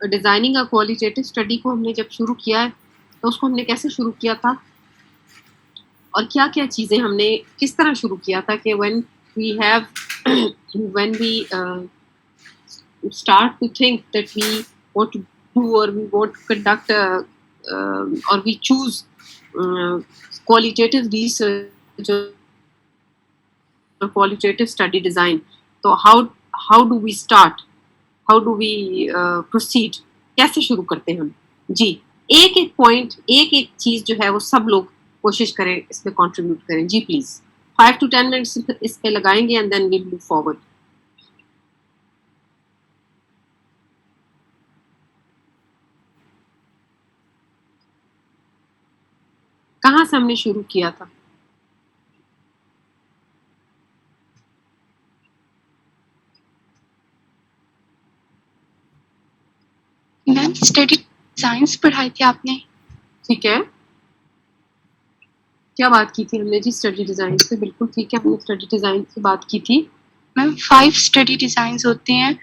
Designing अ qualitative study को हमने जब शुरू किया है तो उसको हमने कैसे शुरू किया था और क्या क्या चीजें हमने किस तरह शुरू किया था कि when we have when we start to think that we want to do or we want to conduct or we choose qualitative research or qualitative study design. So how do we start? How do we proceed? कैसे शुरू करते हैं हम? जी, एक एक point, एक एक चीज जो है वो सब लोग कोशिश करें इसमें कंट्रीब्यूट करें. जी प्लीज 5 to 10 मिनट्स इस पे लगाएंगे and then we move forward. कहाँ से हमने शुरू किया था? मैम स्टडी साइंस पढ़ाई थी आपने. ठीक है, क्या बात की थी हमने? जी स्टडी डिजाइन पे. बिल्कुल ठीक है, हमने स्टडी डिजाइन की बात की थी. मैम 5 स्टडी डिजाइन होते हैं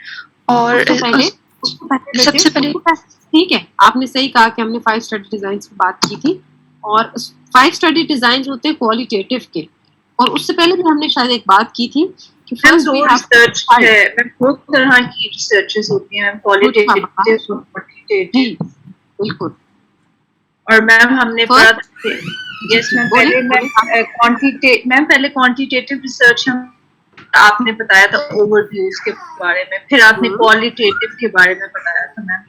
और सबसे पहले ठीक है, आपने सही कहा कि हमने 5 स्टडी डिजाइन की बात की थी और 5 स्टडी डिजाइन होते हैं क्वालिटेटिव के. और उससे पहले भी हमने शायद एक बात की थी कि फर्स्ट वी रिसर्च है. मैं बहुत तरह की रिसर्चेस होती हैं, क्वालिटेटिव और क्वांटिटेटिव. बिल्कुल. और मैम हमने पढ़ा यस मैम पहले क्वांटिटेटिव रिसर्च हम आपने बताया था ओवरव्यूज के बारे में, फिर आपने क्वालिटेटिव के बारे में बताया था मैम.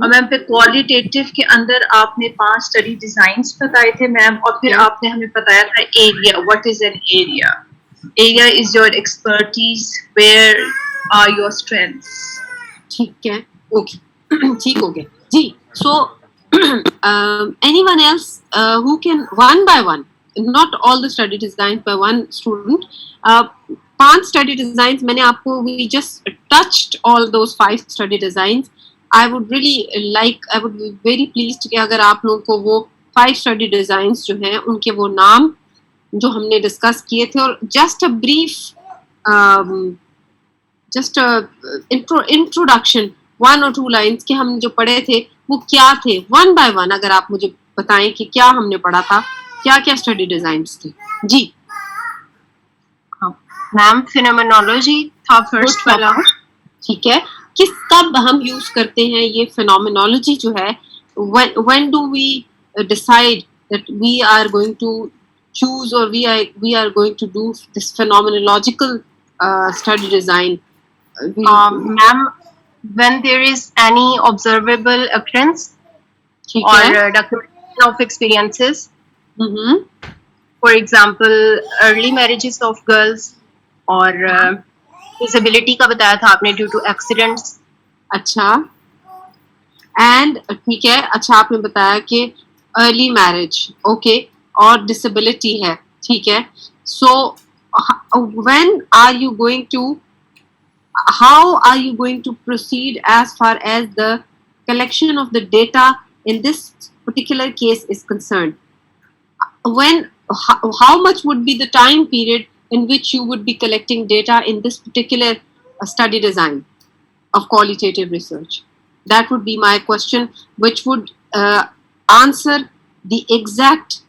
और मैम फिर क्वालिटेटिव के अंदर आपने 5 स्टडी डिजाइन्स बताए थे मैम. और फिर आपने हमें बताया था area. What is an area? Area is your expertise. Where are your strengths? ठीक है, ओके. ठीक हो गया जी. सो anyone else who can one by one, not all the study designs by one student, 5 study designs मैंने आपको, we just touched all those 5 study designs. I would really like, I would be very pleased कि अगर आप लोगों को वो 5 study designs जो हैं उनके वो नाम जो हमने डिस्कस किए थे और just a brief just a introduction, 1 or 2 lines कि हम जो पढ़े थे वो क्या थे, वन बाय वन अगर आप मुझे बताएं कि क्या हमने पढ़ा था, क्या क्या स्टडी डिजाइन्स थे. जी मैम फिनोमेनोलॉजी था फर्स्ट वाला. ठीक है, किस कब हम यूज करते हैं ये फिनोमेनोलॉजी जो है? When do we decide that we are going to choose और we are going to do this phenomenological study design? Ma'am when there is any observable occurrence or documentation of experiences. For example, early marriages of girls और disability का बताया था आपने due to accidents. अच्छा, and ठीक है, अच्छा आपने बताया कि early marriage, okay, और disability है. ठीक है, so when are you going to how are you going to proceed as far as the collection of the data in this particular case is concerned? How much would be the time period in which you would be collecting data in this particular study design of qualitative research? That would be my question, which would answer the exact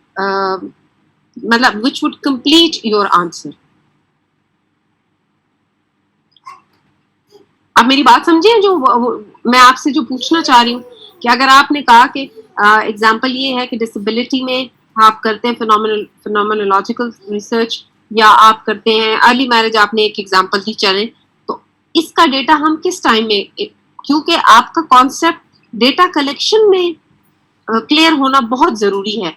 which would complete your answer. आप मेरी बात समझे? जो मैं आपसे जो पूछना चाह रही हूँ कि अगर आपने कहा कि एग्जाम्पल ये है कि डिसेबिलिटी में आप करते हैं फिनोमेनोलॉजिकल रिसर्च या आप करते हैं अर्ली मैरिज, आपने एक एग्जाम्पल दी, चलें तो इसका डेटा हम किस टाइम में, क्योंकि आपका कॉन्सेप्ट डेटा कलेक्शन में क्लियर होना बहुत जरूरी है.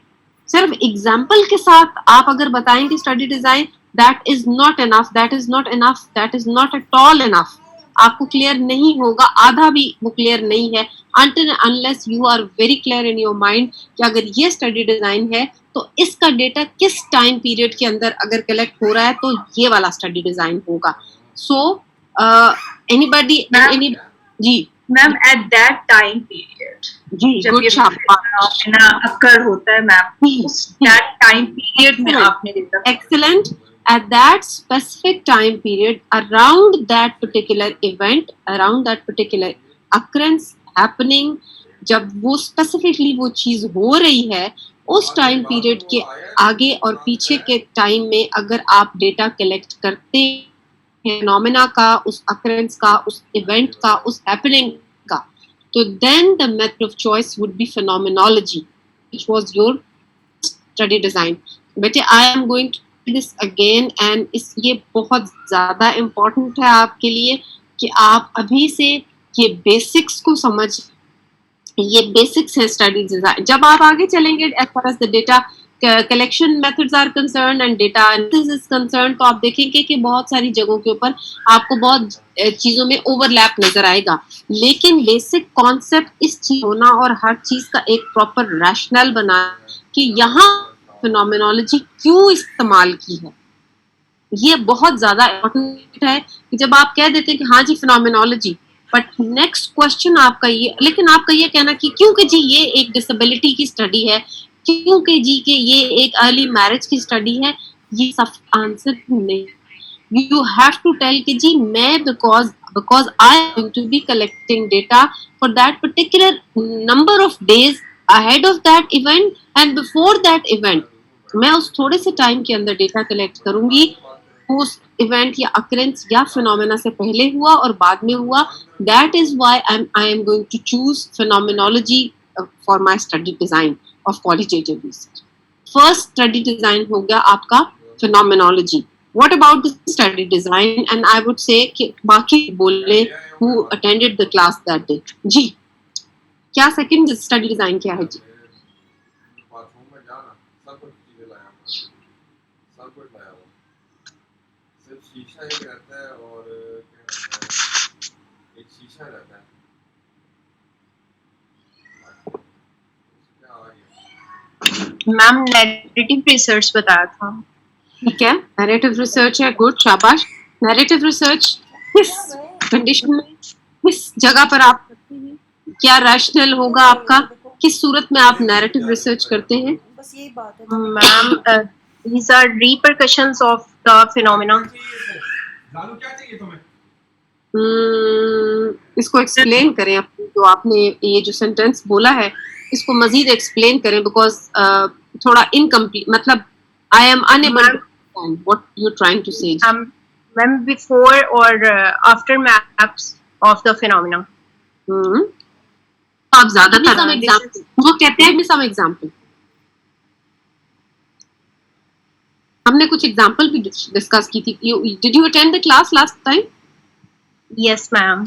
सिर्फ एग्जाम्पल के साथ आप अगर बताएंगे study design, that is not enough, that is not enough, that is not at all enough. आपको क्लियर नहीं होगा, आधा भी वो क्लियर नहीं है until unless you are very clear in your mind कि अगर ये स्टडी डिजाइन है तो इसका डेटा किस टाइम पीरियड के अंदर अगर कलेक्ट हो रहा है तो ये वाला स्टडी डिजाइन होगा. सो एनीबॉडी जी ma'am at that time period जी जब ये फिनोमेना अकर होता है मैम, दैट टाइम पीरियड में आपने देखा. Excellent. At that specific time period, around that particular event, around that particular occurrence, happening, जब वो स्पेसिफिकली वो चीज हो रही है, उस टाइम पीरियड के आगे और पीछे के टाइम में अगर आप डेटा कलेक्ट करते हैं फिनोमेना का, उस अकरेंस का, उस इवेंट का, उस हैपनिंग का, तो then the method of choice would be phenomenology, which was your study design. बेटे I am going to this again and ये बहुत ज्यादा इम्पोर्टेंट है आपके लिए कि आप अभी से ये बेसिक्स को समझ, ये बेसिक्स है स्टडी डिजाइन. जब आप आगे चलेंगे as far as the data collection methods are concern and data analysis is concern, तो आप देखेंगे कि बहुत सारी जगहों के ऊपर आपको बहुत चीजों में ओवरलैप नजर आएगा, लेकिन बेसिक कॉन्सेप्ट इस चीज होना और हर चीज का एक प्रॉपर रैशनल बना कि यहाँ फिनोमेनोलॉजी क्यों इस्तेमाल की है, ये बहुत ज्यादा इम्पोर्टेंट है. कि जब आप कह देते हैं कि हाँ जी फिनोमेनोलॉजी, बट नेक्स्ट क्वेश्चन आपका ये, लेकिन आपका ये कहना कि क्योंकि जी ये एक डिसेबिलिटी की स्टडी है, क्योंकि जी के ये एक अर्ली मैरिज की स्टडी है, ये सब आंसर नहीं. यू हैव टू टेल कि जी मैं because I am going to be collecting data for that particular number of days ahead of that event and before that event, मैं उस थोड़े से टाइम के अंदर डेटा कलेक्ट करूंगी उस इवेंट या अकरेंस या फिनोमेना से पहले हुआ और बाद में हुआ. That is why I am going to choose phenomenology for my study design of qualitative research. First study design हो गया आपका phenomenology. What about the study design? And I would say कि बाकी बोले who attended the class that day. जी क्या second study design क्या है जी? शीशा एक रहता है और क्या रहता है, एक शीशा रहता है. मैम नैरेटिव रिसर्च बताया था. ठीक है, नैरेटिव रिसर्च है, गुड, शाबाश. नैरेटिव रिसर्च किस कंडीशन में, किस जगह पर आप करते हैं, क्या रैशनल होगा आपका, किस सूरत में आप नैरेटिव रिसर्च करते हैं? बस यही बात है ma'am these are repercussions of the phenomena. क्या चाहिए तुम्हें? इसको एक्सप्लेन करें, जो आपने ये जो सेंटेंस बोला है इसको मजीद एक्सप्लेन करें, बिकॉज थोड़ा इनकम्प्लीट, मतलब I am unable to understand what you trying to say. Ma'am, before or after maps of the phenomena. आप ज्यादातर एग्जांपल वो कहते हैं, सम एग्जांपल हमने कुछ एग्जांपल भी डिस्कस की थी. Did you attend the class last time? Yes, ma'am.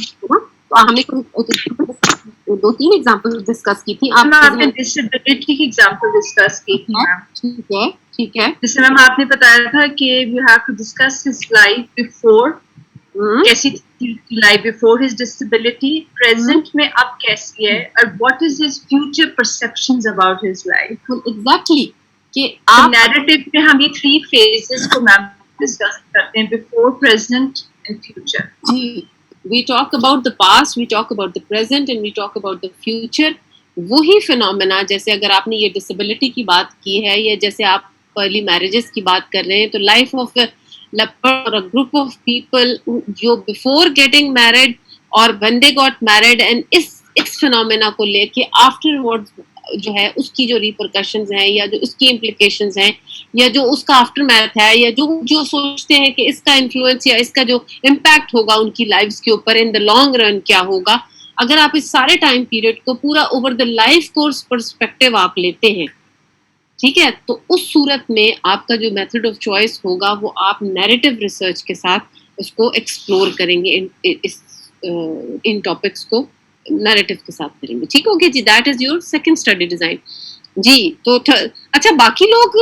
तो हमने 2-3 एग्जांपल डिस्कस की थी. आपने डिसेबिलिटी की एग्जांपल डिस्कस की थी मैम. ठीक है, ठीक है. जैसे मैम आपने बताया था कि we have to discuss his life before, कैसी थी life before his disability, present में अब कैसी है, और what is his future perceptions about his life. Exactly कि आप नैरेटिव में हम ये 3 फेजेस को मैम डिस्कस करते हैं, बिफोर, प्रेजेंट एंड फ्यूचर. जी, we talk about the past, we talk about the present and we talk about the future. वही फिनोमेना, जैसे अगर आपने ये डिसेबिलिटी की बात की है या जैसे आप अर्ली मैरिजेस की बात कर रहे हैं, तो life of a group of people जो बिफोर गेटिंग मैरिड और when they got married and इस फिनोमेना को लेके आफ्टरवर्ड्स जो है उसकी जो रिपरकशंस हैं या जो उसकी इम्प्लीकेशंस हैं या जो उसका आफ्टरमैथ है या जो सोचते हैं कि इसका इन्फ्लुएंस या इसका जो इम्पैक्ट होगा उनकी लाइफ्स के ऊपर इन द लॉन्ग रन क्या होगा, अगर आप इस सारे टाइम पीरियड को पूरा over the life course perspective आप लेते हैं, ठीक है, तो उस सूरत में आपका जो मेथड ऑफ चॉइस होगा वो आप नैरेटिव रिसर्च के साथ उसको एक्सप्लोर करेंगे, इन टॉपिक्स को नैरेटिव के साथ करेंगे. ठीक हो गया जी. That is your second study design. जी तो अच्छा, बाकी लोग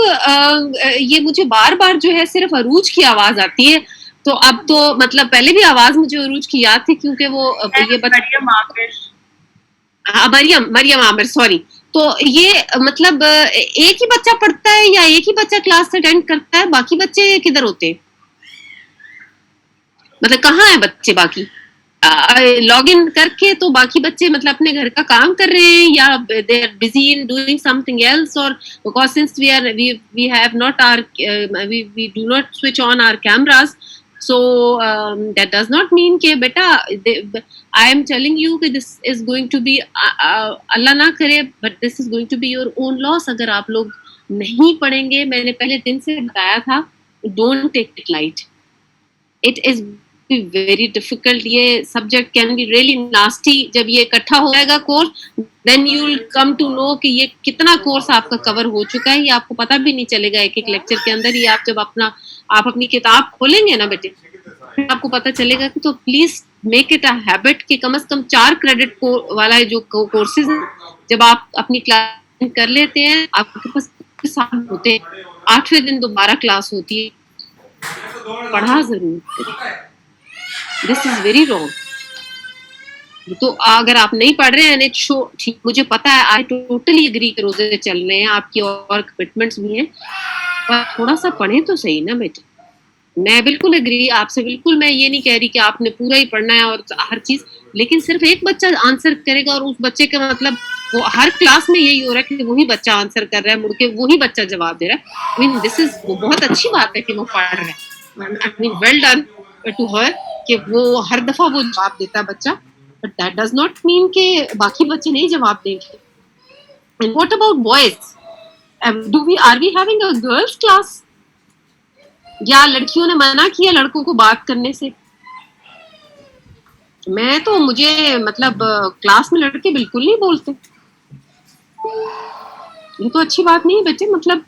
ये मुझे बार बार जो है सिर्फ अरूज की आवाज आती है, तो अब तो मतलब पहले भी आवाज मुझे अरूज की याद थी क्योंकि वो ये मरियम आमिर, सॉरी. तो ये मतलब एक ही बच्चा पढ़ता है या एक ही बच्चा क्लास अटेंड करता है, बाकी बच्चे किधर होते हैं, मतलब कहाँ है बच्चे बाकी? लॉग इन करके तो बाकी बच्चे मतलब अपने घर का काम कर रहे हैं या they are busy in doing something else, और because since we have not our we do not switch on our cameras, So that does not mean कि बेटा I am telling you कि this is going to be अल्लाह ना करे, but this is going to be your own loss अगर आप लोग नहीं पढ़ेंगे. मैंने पहले दिन से बताया था, don't take it light. It is very difficult. ये subject can be really nasty. जब ये इकट्ठा हो जाएगा course, then you will come to know कि ये कितना कोर्स आपका कवर हो चुका है. ये आपको पता भी नहीं चलेगा एक एक लेक्चर के अंदर. ये आप जब आप अपनी किताब खोलेंगे ना बेटे, आपको पता चलेगा कि तो please make it a habit कि कम से कम 4 क्रेडिट वाला जो कोर्सेज हैं, जब आप अपनी क्लास कर लेते हैं, आपके पास साल होते हैं, 8वें दिन दोबारा क्लास होती है, पढ़ा जरूर. This is very wrong. तो अगर आप नहीं पढ़ रहे हैं ठीक, मुझे पता है, आई टोटली एग्री कि रोजे चल रहे हैं, आपकी और कमिटमेंट्स भी हैं, पर थोड़ा सा पढ़े तो सही ना बेटे. मैं बिल्कुल एग्री आपसे, बिल्कुल. मैं ये नहीं कह रही कि आपने पूरा ही पढ़ना है और हर चीज, लेकिन सिर्फ एक बच्चा आंसर करेगा और उस बच्चे का मतलब वो हर क्लास में यही हो रहा है कि वही बच्चा आंसर कर रहा है, मुड़ के वही बच्चा जवाब दे रहा है. आई मीन दिस इज, वो बहुत अच्छी बात है कि वो पढ़ रहा है. I mean well done to her कि वो हर दफा वो जवाब देता है बच्चा, but that does not mean कि बाकी बच्चे नहीं जवाब देंगे. And what about boys? Are we having a girls class? या लड़कियों ने मना किया लड़कों को बात करने से? मैं तो मुझे मतलब क्लास में लड़के बिल्कुल नहीं बोलते. ये तो अच्छी बात नहीं है बच्चे. मतलब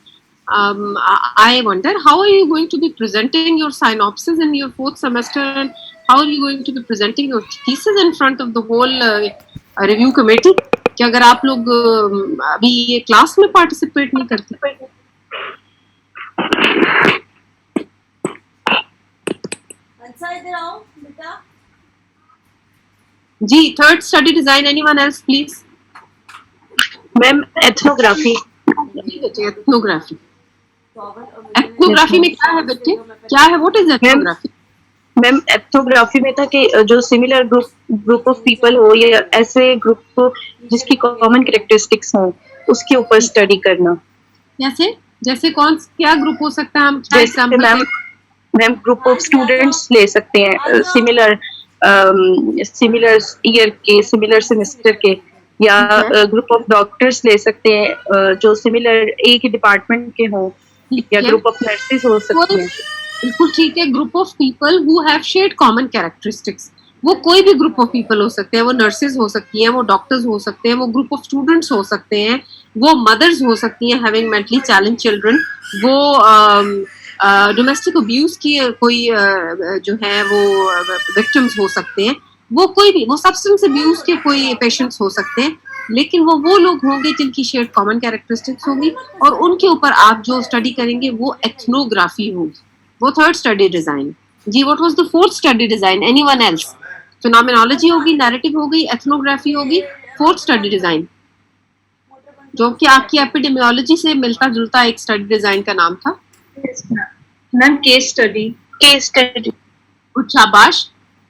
I wonder how are you going to be presenting your synopsis in your 4th semester, and how are you going to be presenting your thesis in front of the whole review committee? कि अगर आप लोग अभी ये class में participate नहीं करते. जी, 3rd study design. Anyone else please? Ma'am ethnography. Ethnography. Ethnography में क्या है बच्चे? क्या है? What is ethnography? Ma'am ethnography में था कि जो सिमिलर ग्रुप ऑफ पीपल हो या ऐसे ग्रुप को जिसकी कॉमन कैरेक्टरिस्टिक्स हो, उसके ऊपर स्टडी करना. कैसे? जैसे क्या ग्रुप हो सकता है? हम क्या example? Ma'am group of students ले सकते हैं, सिमिलर ईयर के, सिमिलर सेमेस्टर के, या ग्रुप ऑफ डॉक्टर्स ले सकते हैं जो सिमिलर एक ही डिपार्टमेंट के हों, या ग्रुप ऑफ नर्सेस हो सकते हैं. बिल्कुल ठीक है. Group of people who have shared common characteristics, वो कोई भी ग्रुप ऑफ पीपल हो सकते हैं. वो नर्सेज हो सकती हैं, वो डॉक्टर्स हो सकते हैं, वो ग्रुप ऑफ स्टूडेंट्स हो सकते हैं, वो मदर्स हो सकती हैं हैविंग मेंटली चैलेंज चिल्ड्रन, वो डोमेस्टिक अब्यूज की कोई जो है वो विक्टिम्स हो सकते हैं, वो कोई भी, वो सब्सटेंस अब्यूज के कोई पेशेंट्स हो सकते हैं. लेकिन वो लोग होंगे जिनकी शेयर्ड कॉमन कैरेक्टरिस्टिक्स होगी, और उनके ऊपर आप जो स्टडी करेंगे वो एथनोग्राफी होगी. वो 3rd स्टडी डिजाइन. जी, what was the 4th study design? Anyone else? Phenomenology होगी, नैरेटिव होगी, एथनोग्राफी होगी, 4th स्टडी डिजाइन, जो कि आपकी एपिडेमियोलॉजी से मिलता जुलता एक स्टडी डिजाइन का नाम था. Ma'am case study. शाबाश.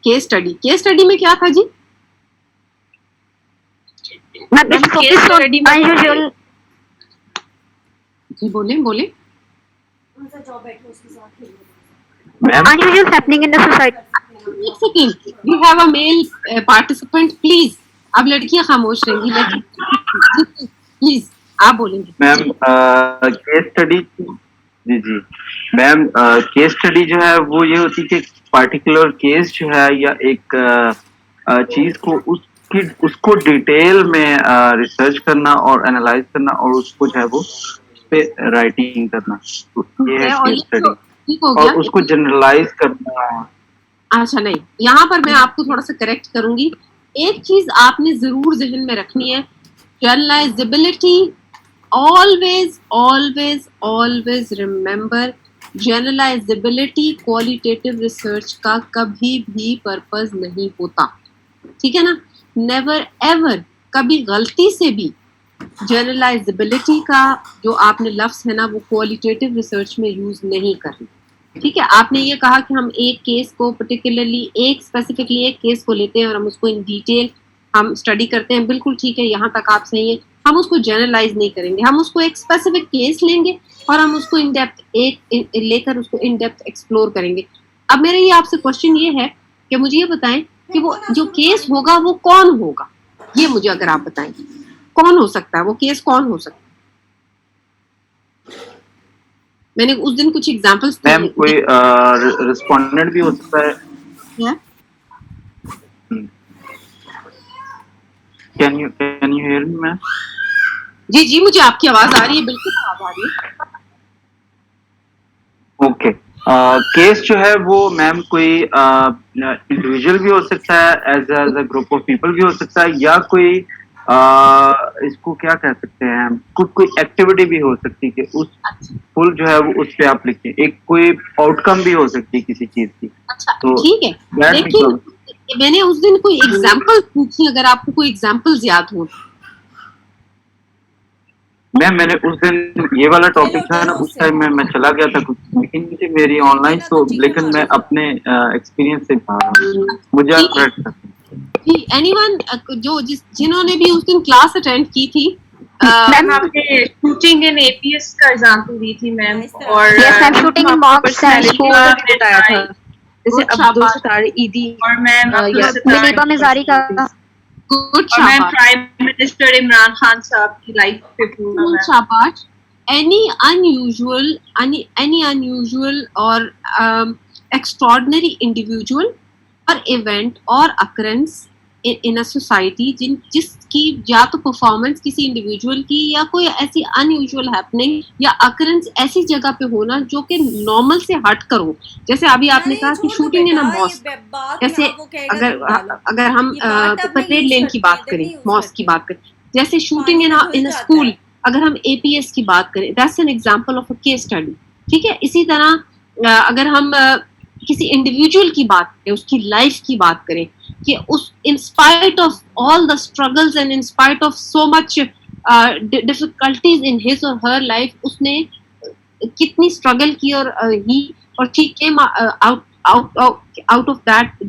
Case study. केस स्टडी में क्या था जी? जी बोले. Unusual happening in the society. एक second, we have a male participant please. अब लड़कियां खामोश रहेंगी. प्लीज आप बोलेंगे. Ma'am case study. जी मैम, केस स्टडी जो है वो ये होती है कि पार्टिकुलर केस जो है या एक चीज को उसको डिटेल में रिसर्च करना और एनालाइज करना और उसको जो है वो उस पे राइटिंग करना, तो ये है केस स्टडी. और उसको जनरलाइज करना. अच्छा नहीं, यहाँ पर मैं आपको थोड़ा सा करेक्ट करूंगी. एक चीज आपने जरूर जहन में रखनी है, generalisability. always remember, generalisability qualitative research का कभी भी पर्पस नहीं होता. ठीक है ना? नेवर एवर कभी गलती से भी जनरलाइजेबिलिटी का जो आपने लफ्ज है ना वो क्वालिटेटिव रिसर्च में यूज नहीं करना. ठीक है? आपने ये कहा कि हम एक केस को पर्टिकुलरली स्पेसिफिकली एक केस को लेते हैं और हम उसको इन डिटेल हम स्टडी करते हैं. बिल्कुल ठीक है, यहाँ तक आप सही है. हम उसको जनरलाइज नहीं करेंगे, हम उसको एक स्पेसिफिक केस लेंगे और हम उसको इन डेप्थ लेकर उसको इन डेप्थ एक्सप्लोर करेंगे. अब मेरा ये आपसे क्वेश्चन ये है कि मुझे ये बताएं कि वो जो केस होगा वो कौन होगा, ये मुझे अगर आप बताएं कौन हो सकता है, वो केस कौन हो सकता है। मैंने उस दिन कुछ एग्जांपल्स मैम कोई रिस्पोंडेंट भी हो सकता है। Can you hear me ma'am? जी जी, मुझे आपकी आवाज आ रही है, बिल्कुल आवाज आ रही है। ओके, केस जो है वो मैम कोई इंडिविजुअल भी हो सकता है, as a group of people भी हो सकता है, या कोई इसको क्या कह सकते हैं, कोई एक्टिविटी भी हो सकती है कि उस फुल जो है वो उस पे आप लिखें, एक कोई आउटकम भी हो सकती है किसी चीज की। अच्छा तो ठीक है, लेकिन मैंने उस दिन कोई एग्जांपल पूछी, अगर आपको कोई एग्जांपल्स याद हो। मैंने उस दिन ये वाला टॉपिक था ना, उस टाइम में मैं चला गया था, कुछ मीटिंग थी मेरी ऑनलाइन, तो लेकिन मैं अपने एक्सपीरियंस से बता रहा हूँ, मुझे आप करेक्ट कर एनीवन जो जिन्होंने भी उस दिन क्लास अटेंड की थी। मैम आपने शूटिंग इन एपीएस का एग्जांपल दी थी मैम, और yes ma'am, shooting in मॉक्स and school बताया था, जैसे अब्दुल सत्तार ईदी और मैम मुनीबा मिजारी का। गुड और ma'am prime minister Imran Khan साहब की लाइफ पे पूरा मैम। शाबाश। any unusual or extraordinary individual or event or occurrence in a society जिसकी या तो परफॉर्मेंस किसी इंडिविजुअल की या कोई ऐसी अनयूजुअल हैपनिंग या अकरेंस ऐसी जगह पे होना जो कि नॉर्मल से हट कर हो। जैसे अभी आपने कहा कि शूटिंग इन अ मॉस्क, जैसे अगर हम परेड लेन की बात करें, मॉस्क की बात करें, जैसे शूटिंग इन अ स्कूल, अगर हम एपीएस की बात करें, that's an example of a case study. ठीक है, इसी तरह अगर हम किसी इंडिविजुअल की बात करें, उसकी लाइफ की बात करें कि उस in spite of all the struggles and in spite of so much difficulties in his और हर लाइफ, उसने कितनी स्ट्रगल की और she came out of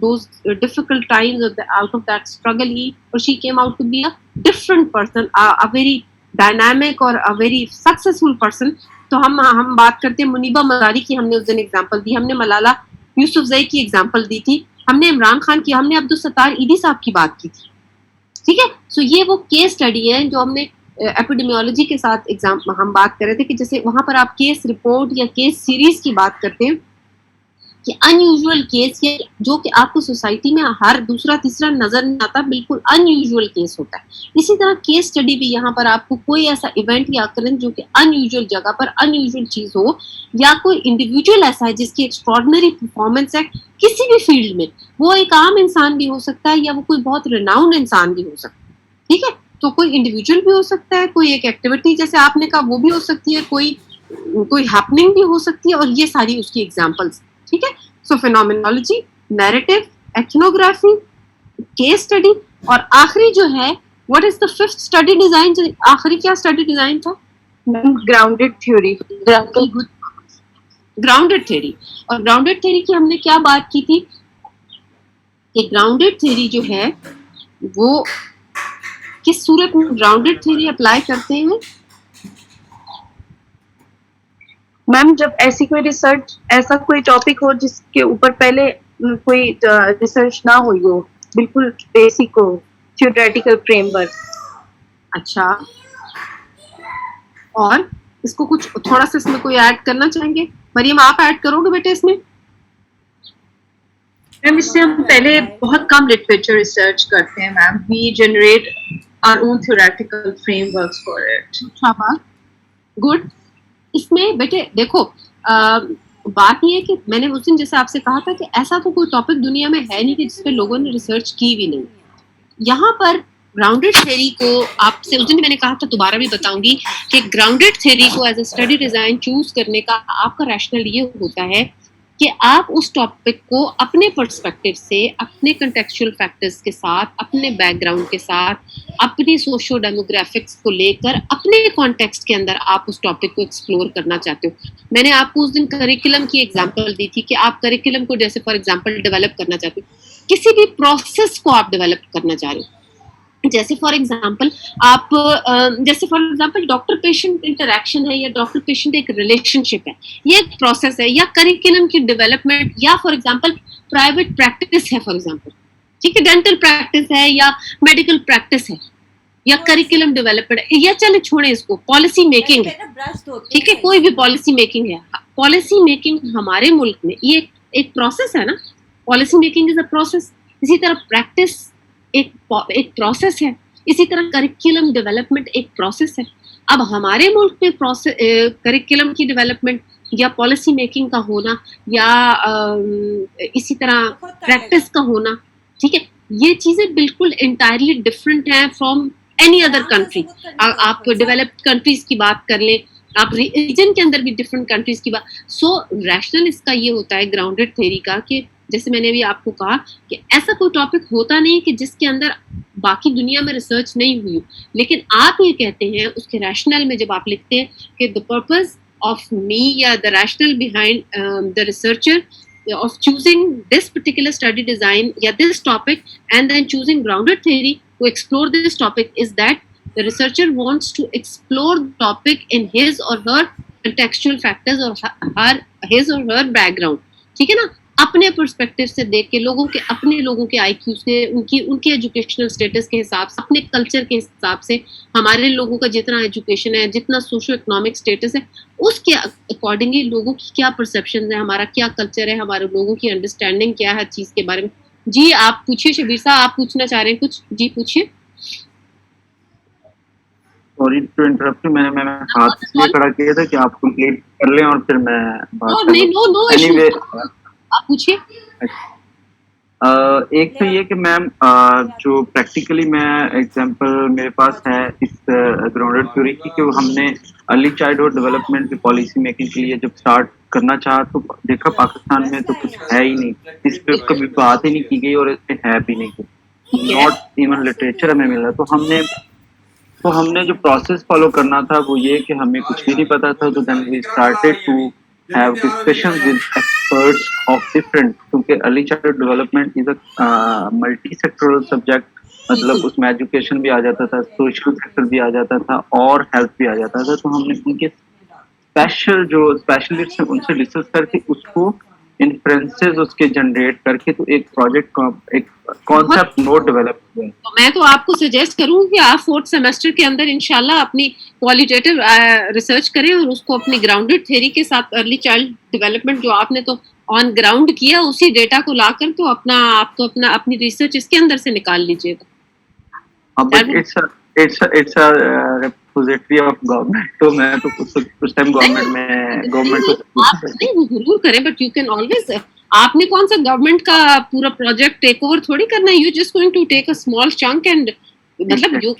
those difficult times, out of that struggle, she came out to be a different person, a very dynamic or a very successful person. तो हम बात करते हैं मुनीबा मजारी की, हमने उस दिन एग्जांपल दी, हमने मलाला यूसुफजई की एग्जांपल दी थी, हमने इमरान खान की, हमने अब्दुल सत्तार ईदी साहब की बात की थी। ठीक है, सो ये वो केस स्टडी है जो हमने एपिडेमियोलॉजी के साथ एग्जाम हम बात कर रहे थे कि जैसे वहां पर आप केस रिपोर्ट या केस सीरीज की बात करते हैं कि अनयूजुअल केस या जो कि आपको सोसाइटी में हर दूसरा तीसरा नजर नहीं आता, बिल्कुल अनयूजुअल केस होता है। इसी तरह केस स्टडी भी यहाँ पर आपको कोई ऐसा इवेंट या अकरेंस जो कि अनयूजुअल जगह पर अनयूजुअल चीज हो, या कोई इंडिविजुअल ऐसा है जिसकी एक्स्ट्रॉर्डिनरी परफॉर्मेंस है किसी भी फील्ड में, वो एक आम इंसान भी हो सकता है या वो कोई बहुत रिनाउंड इंसान भी हो सकता है। ठीक है, तो कोई इंडिविजुअल भी हो सकता है, कोई एक एक्टिविटी जैसे आपने कहा वो भी हो सकती है, कोई हैपनिंग भी हो सकती है, और ये सारी उसकी एग्जाम्पल्स। ठीक है, so phenomenology, narrative, ethnography, case study, और आखिरी जो है what is the fifth study design, आखिरी क्या स्टडी डिजाइन था? Grounded theory. Grounded theory. और ग्राउंडेड थ्योरी की हमने क्या बात की थी कि ग्राउंडेड थ्योरी जो है वो किस सूरत में ग्राउंडेड थ्योरी अप्लाई करते हैं? मैम जब ऐसी कोई रिसर्च, ऐसा कोई टॉपिक हो जिसके ऊपर पहले कोई रिसर्च ना हुई हो, बिल्कुल बेसिक हो, थ्योरेटिकल फ्रेमवर्क। अच्छा, और इसको कुछ थोड़ा सा इसमें कोई ऐड करना चाहेंगे? मरियम आप ऐड करोगे बेटे इसमें? मैम इससे हम पहले बहुत कम लिटरेचर रिसर्च करते हैं ma'am, we generate our own theoretical frameworks for it. शाबाश, गुड। इसमें बेटे देखो बात ये है कि मैंने उस दिन जैसे आपसे कहा था कि ऐसा तो कोई टॉपिक दुनिया में है नहीं कि जिस पे लोगों ने रिसर्च की भी नहीं। यहाँ पर ग्राउंडेड थ्योरी को आपसे उस दिन मैंने कहा था, दोबारा भी बताऊंगी कि ग्राउंडेड थ्योरी को as a study design choose करने का आपका रैशनल ये होता है कि आप उस टॉपिक को अपने पर्सपेक्टिव से, अपने कंटेक्चुअल फैक्टर्स के साथ, अपने बैकग्राउंड के साथ, अपनी सोशो डेमोग्राफिक्स को लेकर अपने कॉन्टेक्स्ट के अंदर आप उस टॉपिक को एक्सप्लोर करना चाहते हो। मैंने आपको उस दिन करिकुलम की एग्जांपल दी थी कि आप करिकुलम को, जैसे फॉर एग्जांपल डेवलप करना चाहते हो, किसी भी प्रोसेस को आप डेवलप करना चाह रहे हो, तो आप उस प्रोसेस जैसे फॉर एग्जांपल आप जैसे for example doctor patient interaction है या डॉक्टर पेशेंट एक रिलेशनशिप है, ये एक प्रोसेस है, या करिकुलम की डेवलपमेंट, या फॉर एग्जांपल प्राइवेट प्रैक्टिस है, फॉर एग्जांपल ठीक है, डेंटल प्रैक्टिस है या मेडिकल प्रैक्टिस है या करिकुलम डेवलपमेंट है, या चले छोड़े इसको, पॉलिसी मेकिंग है, ठीक है, कोई भी पॉलिसी मेकिंग है। पॉलिसी मेकिंग हमारे मुल्क में ये एक प्रोसेस है ना, policy making is a process. इसी तरह प्रैक्टिस एक प्रोसेस है, इसी तरह करिकुलम डेवलपमेंट एक प्रोसेस है। अब हमारे मुल्क में प्रोसेस करिकुलम की डेवलपमेंट या पॉलिसी मेकिंग का होना या इसी तरह प्रैक्टिस का होना, ठीक है, ये चीजें बिल्कुल इंटायरली डिफरेंट हैं फ्रॉम एनी अदर कंट्री। आप डेवलप्ड कंट्रीज की बात कर लें, आप रीजन के अंदर भी डिफरेंट कंट्रीज की बात। सो रैशनल इसका ये होता है ग्राउंडेड थ्योरी का कि जैसे मैंने अभी आपको कहा कि ऐसा कोई टॉपिक होता नहीं कि जिसके अंदर बाकी दुनिया में रिसर्च नहीं हुई, लेकिन आप ये कहते हैं उसके रैशनल में जब आप लिखते हैं कि द पर्पस ऑफ मी या the rational behind the researcher of choosing this particular study design या this topic and then choosing grounded theory to explore this topic is that the researcher wants to explore the topic in his or her contextual factors or his or her background, ठीक है ना, अपने perspective से देख के अपने लोगों के आईक्यू से, उनके एजुकेशनल स्टेटस के हिसाब से, अपने कल्चर के हिसाब से, हमारे लोगों का जितना एजुकेशन है, जितना सोशो इकोनॉमिक स्टेटस है, उसके अकॉर्डिंगली लोगों की क्या परसेप्शन है, हमारा क्या कल्चर है, हमारे लोगों की अंडरस्टैंडिंग क्या है चीज के बारे में। जी आप पूछिए शबीर साहब, आप पूछना चाह रहे हैं कुछ? जी पूछिए। सॉरी टू इंटरप्ट, मैंने हाथ इसलिए खड़ा किया था कि आप कंप्लीट कर लें और फिर मैं बात नो एनीवे आप पूछिए। एक तो ये कि मैम जो प्रैक्टिकली मैं एग्जांपल मेरे पास है इस ग्राउंडेड थ्योरी की, कि हमने अर्ली चाइल्डहुड डेवलपमेंट की पॉलिसी मेकिंग के लिए जब स्टार्ट करना चाहा तो देखा पाकिस्तान में तो कुछ है ही नहीं, इस पे कभी बात ही नहीं की गई और इस पे है भी नहीं, नॉट इवन लिटरेचर हमें मिला। तो हमने जो प्रोसेस फॉलो करना था वो ये कि हमें कुछ भी नहीं पता था, तो then we started to have discussions with experts of different, क्योंकि early childhood development is a multi-sectoral subject, मतलब उसमें एजुकेशन भी आ जाता था, सोशल सेक्टर भी आ जाता था और हेल्थ भी आ जाता था। तो हमने उनके जो स्पेशलिस्ट हैं उनसे रिसर्च करके उसको इन्फ्रेंसेस उसके जनरेट करके तो एक प्रोजेक्ट एक कॉन्सेप्ट नोट डेवलप हुआ। तो मैं तो आपको सजेस्ट करूँ कि आप 4th सेमेस्टर के अंदर इंशाल्लाह अपनी क्वालिटेटिव रिसर्च करें और उसको अपनी ग्राउंडेड थ्योरी के साथ अर्ली चाइल्ड डेवलपमेंट जो आपने तो ऑन ग्राउंड किया उसी डेटा को लाकर तो आप अपनी रिसर्च इसके अंदर से निकाल लीजिएगा। It's a repository of government, तो मैं तो उस टाइम गवर्नमेंट को जरूर करें, बट यू कैन ऑलवेज, आपने कौन सा गवर्नमेंट का पूरा प्रोजेक्ट टेक ओवर थोड़ी करना है, you just going to take a small chunk and मतलब जो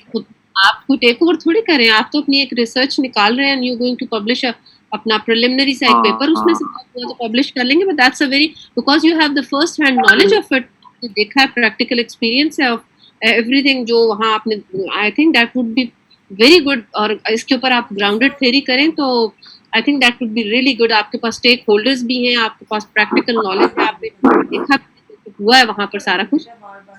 आपको टेक ओवर थोड़ी करें, आप तो अपनी एक रिसर्च निकाल रहे हैं and you going to publish अपना प्रिलिमिनरी सा एक पेपर उसमें से तो पब्लिश कर लेंगे, but that's a very because you have the first hand knowledge of it, देखा है, प्रैक्टिकल एक्सपीरियंस है ऑफ एवरीथिंग जो वहाँ आपने, I think that would be very good. और इसके ऊपर आप ग्राउंडेड थ्योरी करें तो I think that would be really good. आपके पास स्टेक होल्डर्स भी हैं, आपके पास प्रैक्टिकल नॉलेज है, आपने देखा हुआ है वहाँ पर सारा कुछ,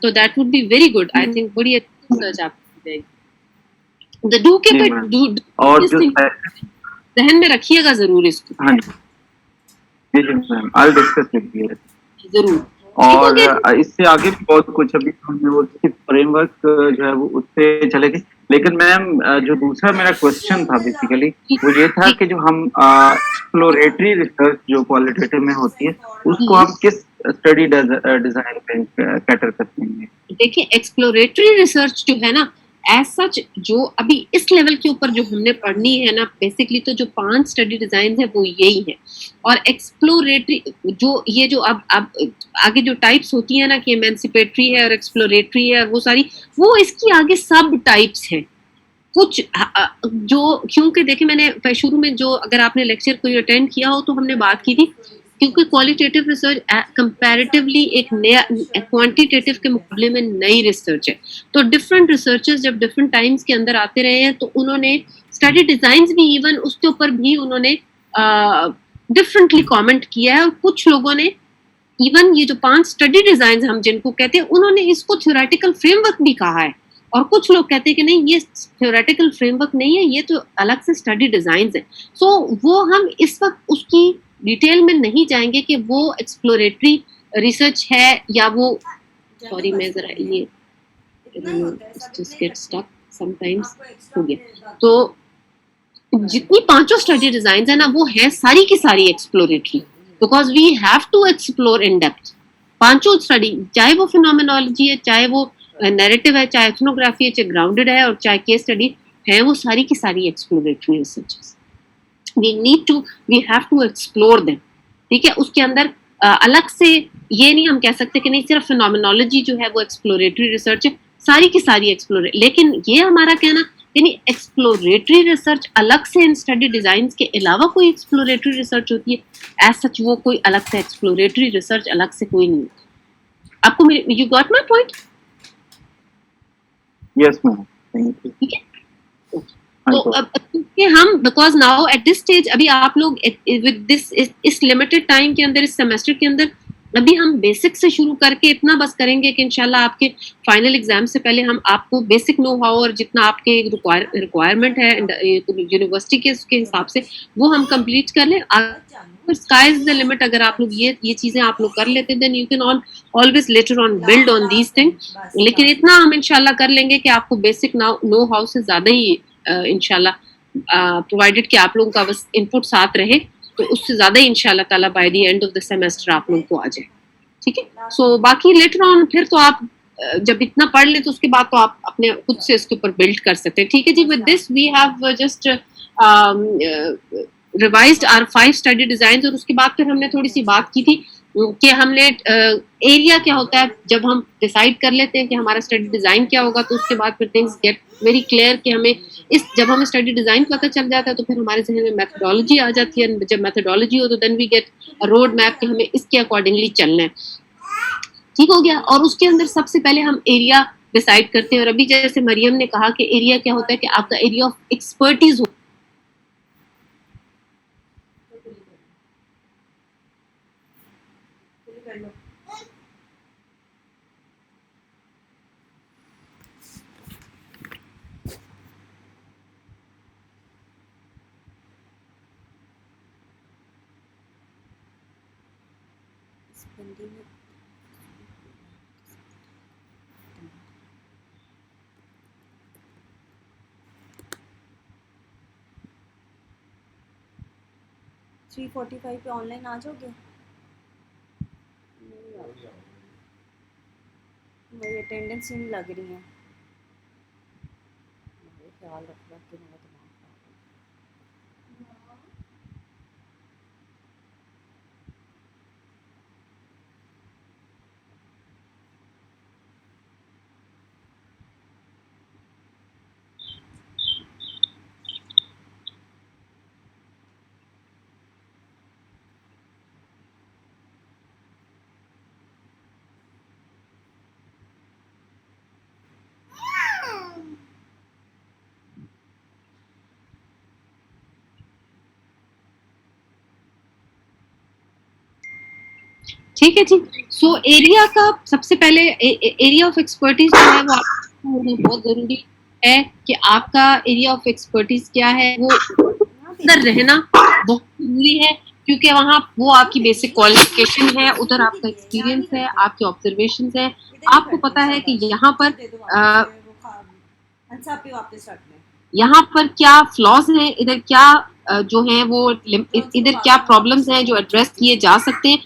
तो that would be very good. I think बड़ी अच्छी रिसर्च आपकी जाएगी। द डू के पे और ध्यान में रखिएगा जरूर इसको। हाँ जी ma'am, I will discuss with you जरूर। और इससे आगे भी बहुत कुछ, अभी हमने वो फ्रेमवर्क जो है वो उससे चले गए, लेकिन मैम जो दूसरा मेरा क्वेश्चन था बेसिकली वो ये था कि जो हम एक्सप्लोरेटरी रिसर्च जो क्वालिटेटिव में होती है उसको हम किस स्टडी डिजाइन पे कैटर करते हैं? देखिए एक्सप्लोरेटरी रिसर्च जो है ना, एज सच जो अभी इस लेवल के ऊपर जो हमने पढ़नी है ना, बेसिकली तो जो 5 स्टडी डिजाइन है वो यही है। और एक्सप्लोरेटरी जो ये जो अब आगे जो टाइप्स होती है ना कि एमेंसिपेटरी है और एक्सप्लोरेटरी है, वो सारी वो इसकी आगे सब टाइप्स हैं कुछ जो, क्योंकि देखिए मैंने शुरू में जो, अगर आपने लेक्चर कोई अटेंड किया हो तो हमने बात की थी, क्योंकि क्वालिटेटिव रिसर्च कंपैरेटिवली एक नया क्वांटिटेटिव के मुकाबले में नई रिसर्च है। तो डिफरेंट रिसर्चर्स जब डिफरेंट टाइम्स के अंदर आते रहे हैं तो उन्होंने स्टडी डिजाइन्स भी इवन उसके ऊपर भी उन्होंने डिफरेंटली कमेंट किया है। और कुछ लोगों ने इवन ये जो 5 स्टडी डिजाइन हम जिनको कहते हैं उन्होंने इसको थ्योरेटिकल फ्रेमवर्क भी कहा है और कुछ लोग कहते हैं कि नहीं, ये थ्योरेटिकल फ्रेमवर्क नहीं है, ये तो अलग से स्टडी डिजाइन है। सो वो हम इस वक्त उसकी डिटेल में नहीं जाएंगे कि वो एक्सप्लोरेटरी रिसर्च है या वो, सॉरी मैं जरा ये just get stuck sometimes हो गया। तो जितनी 5 स्टडी डिजाइन है ना, वो है सारी की सारी exploratory, because we have to explore in depth 5 study, चाहे वो फिनोमेनोलॉजी है, चाहे वो नैरेटिव है, चाहे एथनोग्राफी है, चाहे ग्राउंडेड है, और चाहे केस स्टडी है, वो सारी की सारी exploratory researches. We have to explore them, ठीक है। उसके अंदर अलग से ये नहीं हम कह सकते कि नहीं सिर्फ फिनोमेनोलॉजी जो है वो एक्सप्लोरेटरी रिसर्च है, सारी की सारी एक्सप्लोर, लेकिन ये हमारा कहना यानी एक्सप्लोरेटरी रिसर्च अलग से इन स्टडी डिजाइन्स के अलावा कोई एक्सप्लोरेटरी रिसर्च होती है, एज सच वो कोई अलग से एक्सप्लोरेटरी रिसर्च अलग से कोई नहीं होती। आपको मेरे, you got my point? Yes ma'am, thank you. ठीक है, तो अब क्योंकि हम because now at this stage अभी आप लोग विद दिस इस लिमिटेड टाइम के अंदर, इस सेमेस्टर के अंदर अभी हम बेसिक से शुरू करके इतना बस करेंगे कि इंशाल्लाह आपके फाइनल एग्जाम से पहले हम आपको बेसिक नो हाउ और जितना आपके रिक्वायरमेंट है यूनिवर्सिटी के उसके हिसाब से वो हम कंप्लीट कर लें। Sky is the limit. अगर आप लोग ये चीजें आप लोग कर लेते then you can always later on build on these thing. लेकिन इतना हम इंशाल्लाह कर लेंगे कि आपको बेसिक नो हाउ से ज्यादा ही इंशाल्लाह प्रोवाइडेड कि आप लोगों का बस इनपुट साथ रहे तो उससे ज्यादा इंशाल्लाह ताला by the end of the semester आप लोगों को आ जाए। ठीक है, सो बाकी लेटर ऑन फिर तो आप जब इतना पढ़ ले तो उसके बाद तो आप अपने खुद से इसके ऊपर बिल्ड कर सकते हैं। ठीक है जी, with this we have just revised our 5 study design. और उसके बाद फिर हमने थोड़ी सी बात की थी कि हमने एरिया क्या होता है। जब हम डिसाइड कर लेते हैं कि हमारा स्टडी डिजाइन क्या होगा तो उसके बाद फिर थिंग्स गेट वेरी क्लियर कि हमें जब हमें स्टडी डिजाइन पता चल जाता है तो फिर हमारे जहन में मेथोडोलॉजी आ जाती है। जब मेथोडोलॉजी हो तो then we get a road map कि हमें इसके अकॉर्डिंगली चलना है। ठीक हो गया। और उसके अंदर सबसे पहले हम एरिया डिसाइड करते हैं। और अभी जैसे मरियम ने कहा कि एरिया क्या होता है कि आपका एरिया ऑफ एक्सपर्टीज हो। थ्री 45 पे ऑनलाइन आ जाओगे? मेरी अटेंडेंस नहीं लग रही है। ख्याल रखना कि मेरा दिमाग ठीक है जी। सो एरिया का सबसे पहले एरिया ऑफ एक्सपर्टीज जो है वो आपको बहुत जरूरी है कि आपका एरिया ऑफ एक्सपर्टीज क्या है वो अंदर रहना बहुत जरूरी है, क्योंकि वहाँ वो आपकी बेसिक क्वालिफिकेशन है, उधर आपका एक्सपीरियंस है, आपके ऑब्जर्वेशंस है। आपको पता है कि यहाँ पर क्या फ्लॉज हैं, इधर क्या जो है वो इधर क्या प्रॉब्लम्स हैं जो एड्रेस किए जा सकते हैं।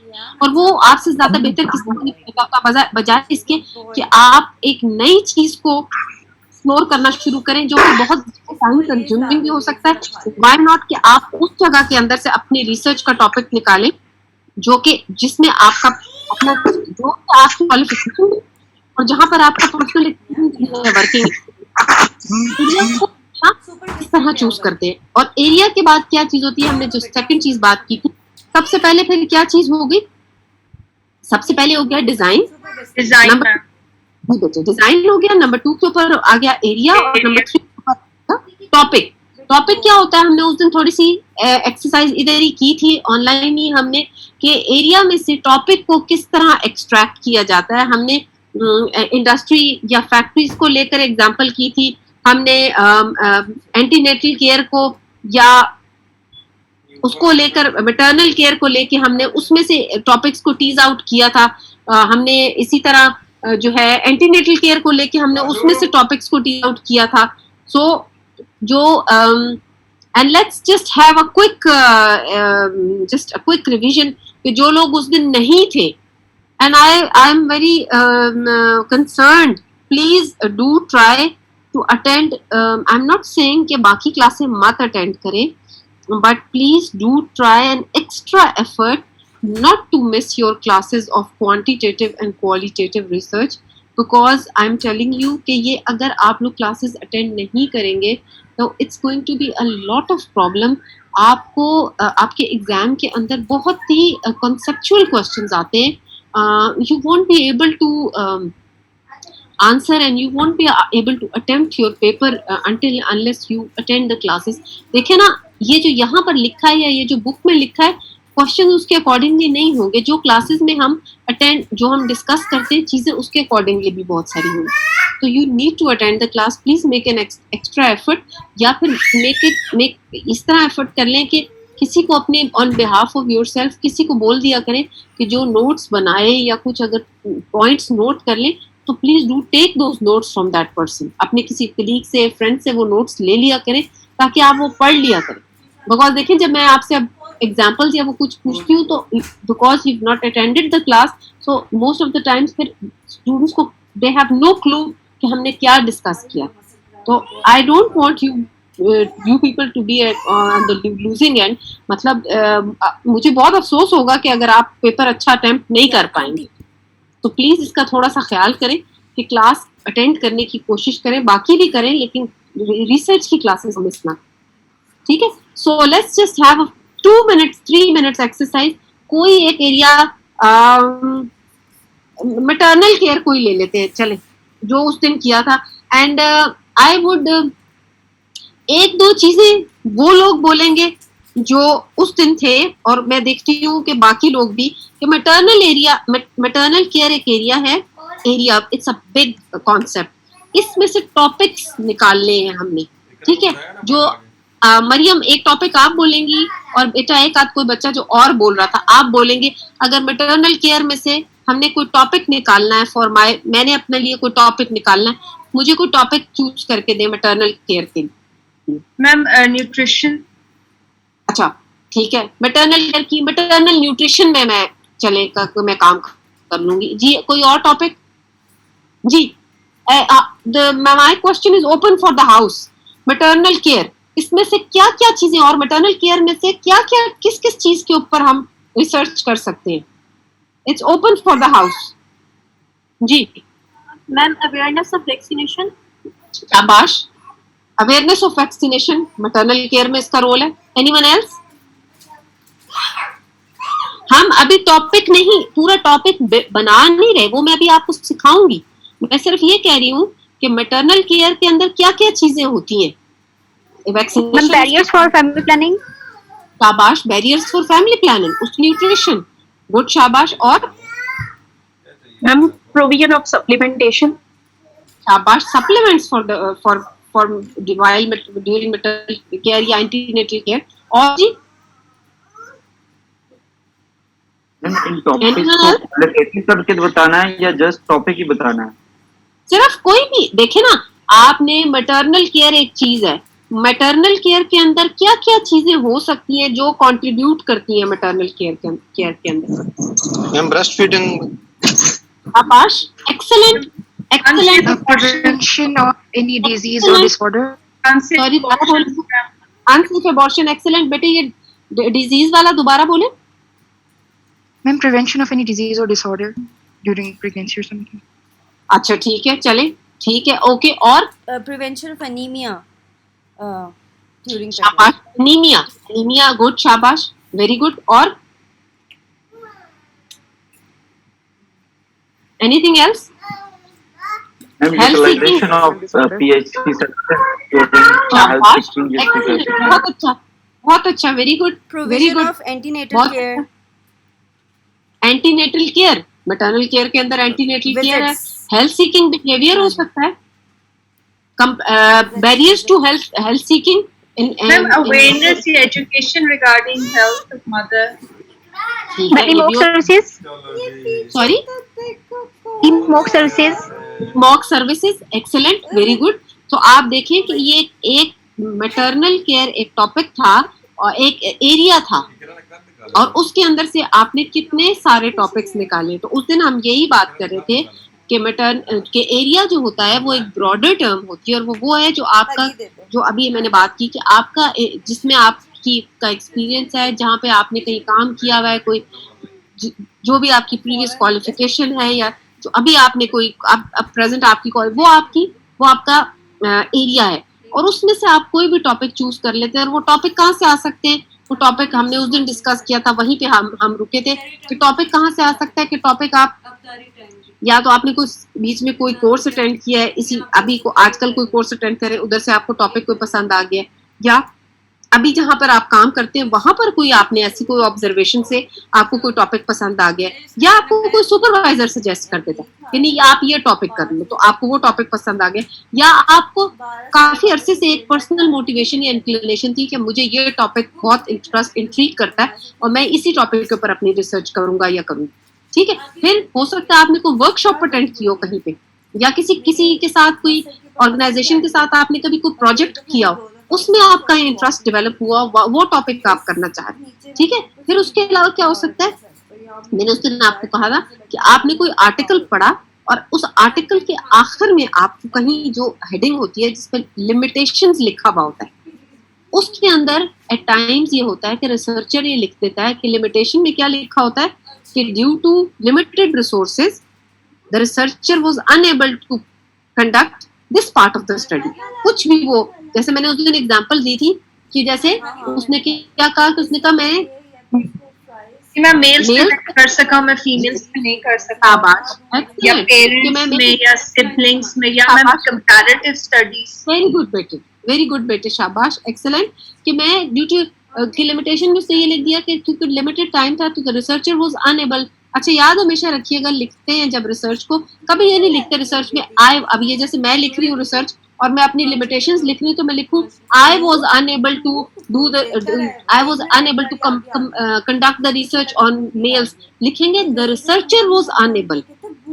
और वो आपसे ज्यादा बेहतर किसी को नहीं पता, बजाय इसके कि आप एक नई चीज को एक्सप्लोर करना शुरू करें जो कि बहुत टाइम कंज्यूमिंग भी हो सकता है। व्हाई नॉट कि आप उस जगह के अंदर से अपनी रिसर्च का टॉपिक निकालें जो कि जिसमें आपका अपना जो आपकी क्वालिफिकेशन और जहाँ पर आपका पर्सनल एक्सपीरियंस है वर्किंग इस तरह चूज करते हैं। और एरिया के बाद क्या चीज होती है, हमने जो सेकंड चीज बात की थी, सबसे पहले फिर क्या चीज हो गई, सबसे पहले हो गया डिजाइन डिजाइन हो गया। नंबर 2 के ऊपर आ गया एरिया और नंबर 3 टॉपिक। टॉपिक क्या होता है, हमने उस दिन थोड़ी सी एक्सरसाइज इधर ही की थी ऑनलाइन ही हमने कि एरिया में से टॉपिक को किस तरह एक्सट्रैक्ट किया जाता है। हमने इंडस्ट्री या फैक्ट्रीज को लेकर एग्जांपल की थी हमने, एंटीनेटल केयर को या उसको लेकर मैटरनल केयर को लेके हमने उसमें से टॉपिक्स को टीज आउट किया था। हमने इसी तरह जो है एंटीनेटल केयर को लेके हमने उसमें से टॉपिक्स को टीज आउट किया था। सो जो and let's just have a quick revision कि जो लोग उस दिन नहीं थे, and I am very concerned, please do try to attend. I am not saying कि बाकी क्लासें मत अटेंड करें, but please do try an extra effort not to miss your classes of quantitative and qualitative research, because I'm telling you कि ये अगर आप लोग classes attend नहीं करेंगे तो it's going to be a lot of problem। आपको आपके एग्जाम के अंदर बहुत ही conceptual questions आते हैं, you won't be able to answer and you won't be able to attempt your paper unless you attend the classes। देखे ना, ये जो यहाँ पर लिखा है या ये जो बुक में लिखा है क्वेश्चन उसके अकॉर्डिंगली नहीं होंगे, जो क्लासेस में हम अटेंड जो हम डिस्कस करते हैं चीजें उसके अकॉर्डिंगली भी बहुत सारी होंगी। तो you need to attend the class, please make an extra effort, या फिर मेक इस तरह एफर्ट कर लें कि किसी को अपने ऑन बिहाफ ऑफ योरसेल्फ किसी को बोल दिया करें कि जो नोट्स बनाए या कुछ अगर पॉइंट्स नोट कर लें तो please do take those notes from that person. अपने किसी कलीग से फ्रेंड से वो नोट्स ले लिया करें ताकि आप वो पढ़ लिया करें। बिकॉज देखिए जब मैं आपसे अब एग्जाम्पल्स या वो कुछ पूछती हूँ तो because you not attended the class, so most of the times फिर स्टूडेंट्स को दे हैव नो क्लू कि हमने क्या डिस्कस किया। तो I don't want you people to be on the losing end. मतलब मुझे बहुत अफसोस होगा कि अगर आप पेपर अच्छा अटेम्प्ट नहीं कर पाएंगे। तो प्लीज इसका थोड़ा सा ख्याल करें कि क्लास अटेंड करने की कोशिश करें, बाकी भी करें लेकिन रिसर्च की क्लासेस मिस ना, ठीक है। So let's just have 2 minutes 3 minutes exercise. कोई एक एरिया मैटरनल केयर कोई ले लेते हैं, चले जो उस दिन किया था, एंड आई वुड एक दो चीजें वो लोग बोलेंगे जो उस दिन थे, और मैं देखती हूँ कि बाकी लोग भी, कि मैटरनल केयर एक एरिया है, इट्स अ बिग कॉन्सेप्ट, इसमें से टॉपिक्स निकालने हैं हमने, ठीक है। जो मरियम एक टॉपिक आप बोलेंगी और बेटा एक आध कोई बच्चा जो और बोल रहा था आप बोलेंगे। अगर मैटरनल केयर में से हमने कोई टॉपिक निकालना है मैंने अपने लिए कोई टॉपिक निकालना है, मुझे कोई टॉपिक चूज करके दे मैटरनल केयर के लिए। Ma'am nutrition. अच्छा ठीक है, मैटरनल न्यूट्रिशन में मैं काम कर लूंगी जी। कोई और टॉपिक जी? My question is open for the house. Maternal care, इसमें से क्या क्या चीजें, और मैटरनल केयर में से क्या क्या किस किस चीज के ऊपर हम रिसर्च कर सकते हैं? It's open for the house जी। Ma'am awareness of vaccination. शाबाश, awareness of vaccination maternal care में इसका रोल है। Anyone else? हम अभी टॉपिक नहीं, पूरा टॉपिक बना नहीं रहे, वो मैं अभी आपको सिखाऊंगी। मैं सिर्फ ये कह रही हूँ कि मैटरनल केयर के अंदर क्या क्या चीजें होती हैं। Ma'am barriers for family planning. शाबाश, बैरियर्स फॉर फैमिली प्लानिंग, उस न्यूट्रिशन, गुड शाबाश। और मैम प्रोविजन ऑफ सप्लीमेंटेशन। शाबाश, supplements for during maternal care या एंटीनेटल केयर। और जी इन टॉपिक को क्वालिटेटिव करके बताना है या जस्ट टॉपिक ही बताना है? सिर्फ कोई भी देखे ना, आपने मैटरनल केयर एक चीज है, मैटरनल केयर के अंदर क्या क्या चीजें हो सकती हैं जो कंट्रीब्यूट करती हैं मैटरनल केयर के अंदर? Ma'am breast feeding. Akash, excellent prevention of any disease or disorder. Sorry unsafe abortion, excellent. बेटे ये डिजीज वाला दोबारा बोले। Ma'am, prevention of any disease or disorder during pregnancy or something. अच्छा ठीक है, चले ठीक है, ओके। और प्रिवेंशन ऑफ एनीमिया ड्यूरिंग शाबाश, एनीमिया, गुड शाबाश, वेरी गुड। और anything else? utilization of PHC शाबाश, बहुत अच्छा, very good, very provision good. Of antenatal care, antenatal care, maternal care के अंदर एंटीनेटल केयर है। हेल्थ सीकिंग बिहेवियर हो सकता है, barriers to health seeking ma'am awareness या education regarding health of mother. Mock services, sorry, mock services. Mock services, excellent, very good. तो आप देखें कि ये एक मैटरनल केयर एक टॉपिक था और एक एरिया था, और उसके अंदर से आपने कितने सारे टॉपिक्स निकाले. तो उस दिन हम यही बात कर रहे थे कि मैटर्न के एरिया जो होता है वो एक ब्रॉडर टर्म होती है, और वो है जो आपका, जो अभी मैंने बात की कि आपका जिसमें आपकी का एक्सपीरियंस है, जहाँ पे आपने कहीं काम किया हुआ है, कोई जो भी आपकी प्रीवियस क्वालिफिकेशन है, या जो अभी आपने कोई अब प्रेजेंट आपकी वो आपका एरिया है. और उसमें से आप कोई भी टॉपिक चूज कर लेते हैं. और वो टॉपिक कहाँ से आ सकते हैं, वो टॉपिक हमने उस दिन डिस्कस किया था, वहीं पे हम रुके थे कि टॉपिक कहाँ से आ सकता है, कि टॉपिक आप या तो आपने कुछ बीच में कोई कोर्स अटेंड किया है, इसी अभी को आजकल कोई कोर्स अटेंड करे, उधर से आपको टॉपिक कोई पसंद आ गया, या अभी जहाँ पर आप काम करते हैं वहां पर कोई आपने ऐसी कोई ऑब्जर्वेशन से आपको कोई टॉपिक पसंद आ गया, या आपको कोई सुपरवाइजर सजेस्ट कर देता कि नहीं आप ये टॉपिक कर लो, तो आपको वो टॉपिक पसंद आ गया, या आपको काफी अरसे से एक पर्सनल मोटिवेशन या इंक्लिनेशन थी कि मुझे ये टॉपिक बहुत इंट्रीग करता है और मैं इसी टॉपिक के ऊपर अपनी रिसर्च करूंगा या करूंगी. ठीक है, फिर हो सकता है आपने कोई वर्कशॉप अटेंड की हो कहीं पे, या किसी के साथ कोई ऑर्गेनाइजेशन के साथ आपने कभी कोई प्रोजेक्ट किया हो, उसमें आपका इंटरेस्ट डेवलप हुआ, वो टॉपिक आप करना चाह रहे हैं. ठीक है, फिर उसके अलावा क्या हो सकता है, मैंने उस दिन आपको कहा था कि आपने कोई आर्टिकल पढ़ा और उस आर्टिकल के आखिर में आपको कहीं जो हेडिंग होती है जिसपे लिमिटेशंस लिखा हुआ होता है, उसके अंदर एट टाइम्स ये होता है कि रिसर्चर ये लिख देता है कि लिमिटेशन में क्या लिखा होता है कि due to limited resources the researcher was unable to conduct this part of the study. कुछ भी वो, जैसे मैंने उस दिन एग्जांपल दी थी कि जैसे उसने क्या कहा कि उसने कहा मैं मेल्स में कर सका, मैं फीमेल्स में नहीं कर सका, या पेरेंट्स में या सिबलिंग्स में, या मैं कंपैरेटिव स्टडीज. वेरी गुड बेटे, शाबाश, एक्सीलेंट. कि मैं ड्यू टू की लिमिटेशन में से ये लिख दिया कि क्योंकि लिमिटेड टाइम था तो द रिसर्चर वाज अनएबल. अच्छा, याद हमेशा रखिएगा, लिखते हैं जब रिसर्च को, कभी ये नहीं लिखते रिसर्च में अब ये जैसे मैं लिख रही हूँ रिसर्च और मैं अपनी लिमिटेशंस लिख रही हूँ, तो मैं लिखूं I was unable to conduct the research on males. लिखेंगे the researcher was unable.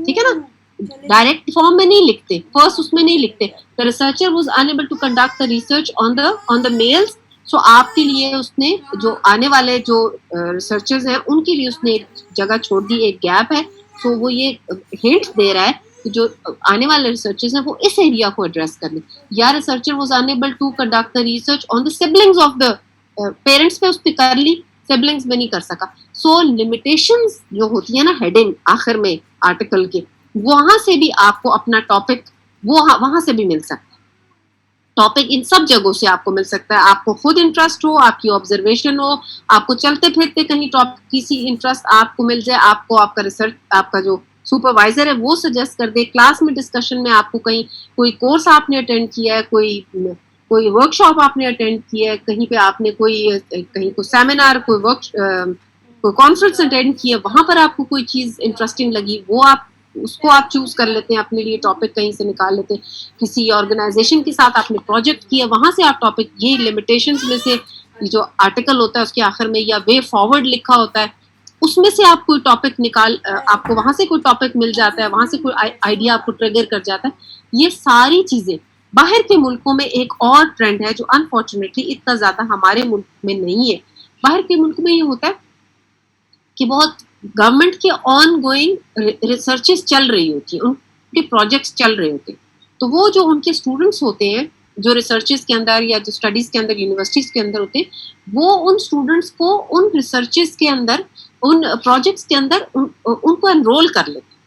ठीक है ना, डायरेक्ट फॉर्म में नहीं लिखते, फर्स्ट उसमें नहीं लिखते the researcher was unable to conduct the research on the males. सो आपके लिए उसने जो आने वाले जो रिसर्चर्स हैं उनके लिए उसने एक जगह छोड़ दी, एक गैप है. सो वो ये हिंट दे रहा है कि जो आने वाले रिसर्चर्स हैं वो इस एरिया को एड्रेस कर लें. या researcher was unable to conduct the research on the siblings of the parents पे उसने कर ली, सिबलिंग्स में नहीं कर सका. सो लिमिटेशंस जो होती है ना हेडिंग आखिर में आर्टिकल के, वहां से भी आपको अपना टॉपिक वो वहां से भी मिल सकता है. टॉपिक इन सब जगहों से आपको मिल सकता है. आपको खुद इंटरेस्ट हो, आपकी ऑब्जर्वेशन हो, आपको चलते फिरते कहीं टॉपिक किसी इंटरेस्ट आपको मिल जाए, आपको आपका रिसर्च आपका जो सुपरवाइजर है वो सजेस्ट कर दे, क्लास में डिस्कशन में आपको कहीं कोई कोर्स आपने अटेंड किया है, कोई वर्कशॉप आपने अटेंड किया है, कहीं पे आपने कहीं कोई सेमिनार, कोई कॉन्फ्रेंस अटेंड किया, वहां पर आपको कोई चीज इंटरेस्टिंग लगी, वो उसको आप चूज कर लेते हैं अपने लिए, टॉपिक कहीं से निकाल लेते हैं. किसी ऑर्गेनाइजेशन के साथ आपने प्रोजेक्ट किया, वहां से आप टॉपिक, ये लिमिटेशंस में से जो आर्टिकल होता है उसके आखिर में या वे फॉरवर्ड लिखा होता है, उसमें से आप कोई टॉपिक आपको वहां से कोई टॉपिक मिल जाता है, वहां से कोई आइडिया आपको ट्रिगर कर जाता है. ये सारी चीजें बाहर के मुल्कों में एक और ट्रेंड है जो अनफॉर्चुनेटली इतना ज्यादा हमारे मुल्क में नहीं है. बाहर के मुल्क में ये होता है कि बहुत गवर्नमेंट के ऑन गोइंग रिसर्चेस चल रही होती है, उनके प्रोजेक्ट्स चल रहे होते हैं, तो वो जो उनके स्टूडेंट्स होते हैं जो रिसर्चेस के अंदर या जो स्टडीज के अंदर यूनिवर्सिटीज के अंदर होते हैं, वो उन स्टूडेंट्स को उन रिसर्चेस के अंदर, उन प्रोजेक्ट्स के अंदर उनको एनरोल कर लेते हैं.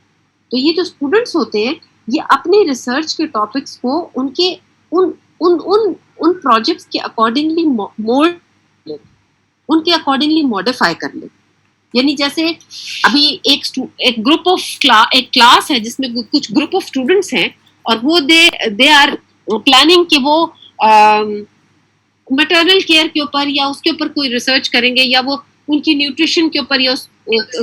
तो ये जो स्टूडेंट्स होते हैं ये अपने रिसर्च के टॉपिक्स को उनके उन प्रोजेक्ट्स के अकॉर्डिंगली मोल्ड लेते, उनके अकॉर्डिंगली मॉडिफाई कर लेते. यानी जैसे अभी एक ग्रुप ऑफ एक क्लास है जिसमें कुछ ग्रुप ऑफ स्टूडेंट्स हैं और वो दे आर प्लानिंग कि वो मैटरनल केयर के ऊपर या उसके ऊपर कोई रिसर्च करेंगे, या वो उनकी न्यूट्रिशन के ऊपर या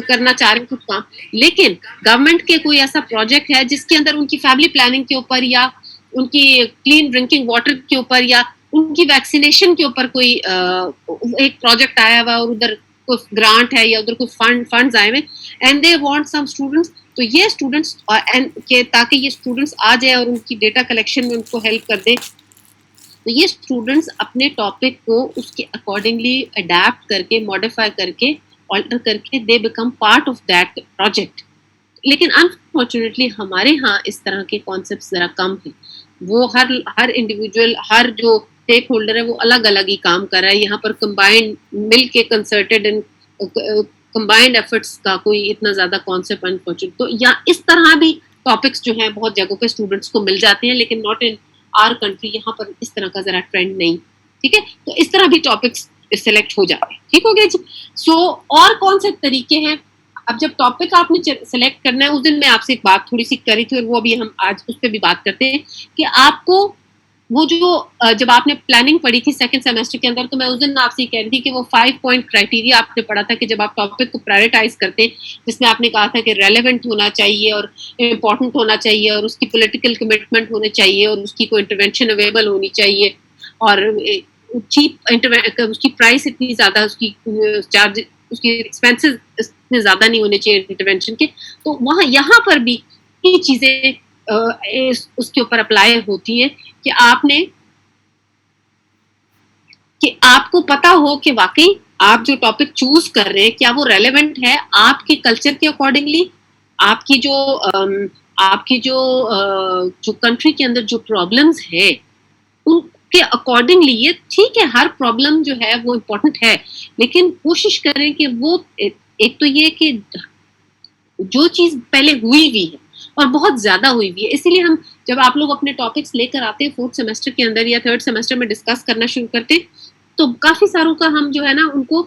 करना चाह रहे हैं कुछ काम, लेकिन गवर्नमेंट के कोई ऐसा प्रोजेक्ट है जिसके अंदर उनकी फैमिली प्लानिंग के ऊपर या उनकी क्लीन ड्रिंकिंग वाटर के ऊपर या उनकी वैक्सीनेशन के ऊपर कोई एक प्रोजेक्ट आया हुआ और उधर कोई ग्रांट है या उधर कोई फंड्स आए हुए and they want some students, तो ये स्टूडेंट्स ताकि ये स्टूडेंट्स आ जाए और उनकी डेटा कलेक्शन में उनको हेल्प कर दे, तो ये स्टूडेंट्स अपने टॉपिक को उसके अकॉर्डिंगली अडेप्ट करके मॉडिफाई करके ऑल्टर करके they become part of that project. लेकिन अनफॉर्चुनेटली हमारे यहाँ इस तरह के कॉन्सेप्ट जरा कम है, वो हर इंडिविजुअल हर जो स्टेक होल्डर है वो अलग अलग ही काम कर रहा है, यहाँ पर कंबाइंड मिल के कंसर्टेड एंड कंबाइंड एफर्ट्स का कोई इतना ज्यादा कॉन्सेप्ट अनफॉर्चुनेट, तो या इस तरह भी टॉपिक्स जो हैं बहुत जगहों पे स्टूडेंट्स को मिल जाते हैं, लेकिन नॉट इन आर कंट्री, यहाँ पर इस तरह का जरा ट्रेंड नहीं, ठीक है, तो इस तरह भी टॉपिक्स सिलेक्ट हो जाते हैं, ठीक हो गया जी। सो और कौन से तरीके हैं, अब जब टॉपिक आपने सेलेक्ट करना है, उस दिन मैं आपसे एक बात थोड़ी सी करी थी और वो अभी हम आज उस पर भी बात करते हैं कि आपको वो जो जब आपने प्लानिंग पढ़ी थी सेकंड सेमेस्टर के अंदर, तो मैं उस दिन आपसे कह रही थी कि वो 5 पॉइंट क्राइटेरिया आपने पढ़ा था कि जब आप टॉपिक को प्रायोरिटाइज करते हैं, जिसमें आपने कहा था कि रेलेवेंट होना चाहिए और इम्पोर्टेंट होना चाहिए और उसकी पॉलिटिकल कमिटमेंट होनी चाहिए और उसकी कोई इंटरवेंशन अवेलेबल होनी चाहिए और चीप उसकी प्राइस इतनी ज्यादा, उसकी चार्ज उसकी एक्सपेंसेस इतने ज्यादा नहीं होने चाहिए इंटरवेंशन के, तो वहाँ यहाँ पर भी ये चीजें उसके ऊपर अप्लाई होती है कि आपको पता हो कि वाकई आप जो टॉपिक चूज कर रहे हैं क्या वो रेलेवेंट है आपके कल्चर के अकॉर्डिंगली, आपकी जो कंट्री के अंदर जो प्रॉब्लम्स है उनके अकॉर्डिंगली। ये ठीक है, हर प्रॉब्लम जो है वो इम्पोर्टेंट है, लेकिन कोशिश करें कि वो एक तो ये कि जो चीज पहले हुई हुई है और बहुत ज्यादा हुई हुई है, इसीलिए हम जब आप लोग अपने टॉपिक्स लेकर आते हैं 4th सेमेस्टर के अंदर या 3rd सेमेस्टर में डिस्कस करना शुरू करते हैं, तो काफी सारों का हम जो है ना उनको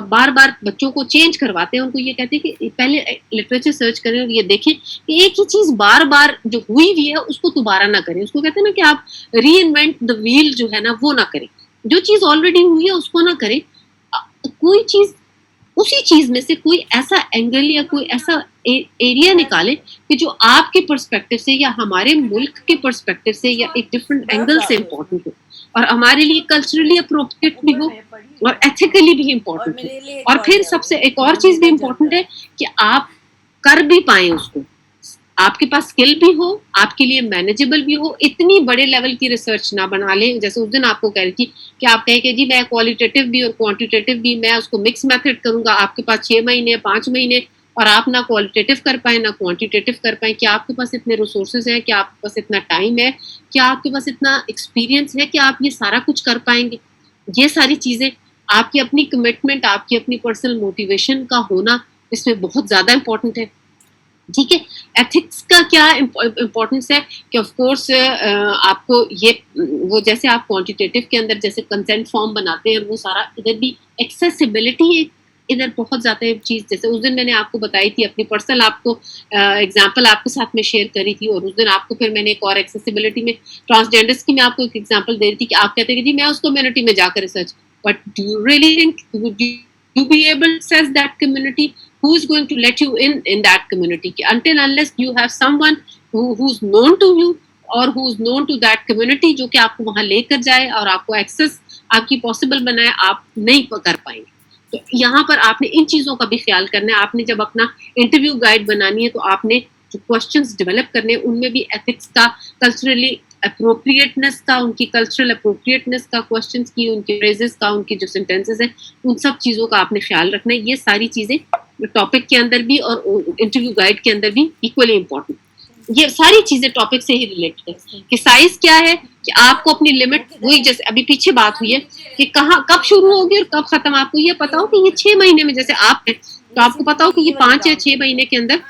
बार बार बच्चों को चेंज करवाते हैं, उनको ये कहते हैं कि पहले लिटरेचर सर्च करें और ये देखें कि एक ही चीज बार बार जो हुई हुई है उसको दोबारा ना करें। उसको कहते हैं ना कि आप री इन्वेंट द व्हील जो है ना वो ना करें, जो चीज ऑलरेडी हुई है उसको ना करें, कोई चीज उसी चीज में से कोई ऐसा एंगल या कोई ऐसा एरिया निकालें कि जो आपके पर्सपेक्टिव से या हमारे मुल्क के पर्सपेक्टिव से या एक डिफरेंट एंगल से इम्पोर्टेंट हो और हमारे लिए कल्चरली अप्रोप्रिएट भी हो और एथिकली भी इम्पोर्टेंट हो, और फिर सबसे एक और चीज भी इम्पोर्टेंट है कि आप कर भी पाए उसको, आपके पास स्किल भी हो, आपके लिए मैनेजेबल भी हो। इतनी बड़े लेवल की रिसर्च ना बना लें, जैसे उस दिन आपको कह रही थी कि आप कहें कि जी मैं क्वालिटेटिव भी और क्वांटिटेटिव भी, मैं उसको मिक्स मेथड करूंगा, आपके पास 6 महीने 5 महीने और आप ना क्वालिटेटिव कर पाए ना क्वांटिटेटिव कर पाए। क्या आपके पास इतने रिसोर्सेज हैं, क्या आपके पास इतना टाइम है, क्या आपके पास इतना एक्सपीरियंस है कि आप ये सारा कुछ कर पाएंगे? ये सारी चीजें, आपकी अपनी कमिटमेंट, आपकी अपनी पर्सनल मोटिवेशन का होना इसमें बहुत ज्यादा इंपॉर्टेंट है, ठीक है। एथिक्स का क्या इम्पोर्टेंस है कि ऑफ कोर्स आपको ये वो जैसे आप क्वांटिटेटिव के अंदर जैसे कंसेंट फॉर्म बनाते हैं वो सारा, इधर भी एक्सेसिबिलिटी इधर बहुत ज्यादा चीज, जैसे उस दिन मैंने आपको बताई थी अपनी पर्सनल आपको एग्जांपल आपके साथ में शेयर करी थी, और उस दिन आपको फिर मैंने एक और एक्सेसिबिलिटी में ट्रांसजेंडर्स की मैं आपको एक एग्जांपल दे रही थी कि आप कहते हैं कि जी मैं उस कम्युनिटी में जाकर research, but do you really think you be able to assess that community? Who is going to let you in that community? Until unless you have someone who's known to you or who's known to that community, जो कि आपको वहां लेकर जाए और आपको access आपकी possible बनाए, आप नहीं कर पाएंगे। तो यहाँ पर आपने इन चीजों का भी ख्याल करना है। आपने जब अपना इंटरव्यू गाइड बनानी है तो आपने जो क्वेश्चंस डेवलप करने हैं उनमें भी एथिक्स का, कल्चरली अप्रोप्रिएटनेस का, उनकी कल्चरल अप्रोप्रिएटनेस का, क्वेश्चंस की, उनके फ्रेजेस का, उनकी जो सेंटेंसेस हैं उन सब चीज़ों का आपने ख्याल रखना है। ये सारी चीज़ें टॉपिक के अंदर भी और इंटरव्यू गाइड के अंदर भी इक्वली इम्पोर्टेंट। ये सारी चीज़ें टॉपिक से ही रिलेटेड है कि साइज क्या है, कि आपको अपनी लिमिट, वही जैसे अभी पीछे बात हुई है कि कहाँ कब शुरू होगी और कब खत्म, आपको ये पता हो कि ये 6 महीने में, जैसे आप हैं तो आपको पता हो कि ये 5 या 6 महीने के अंदर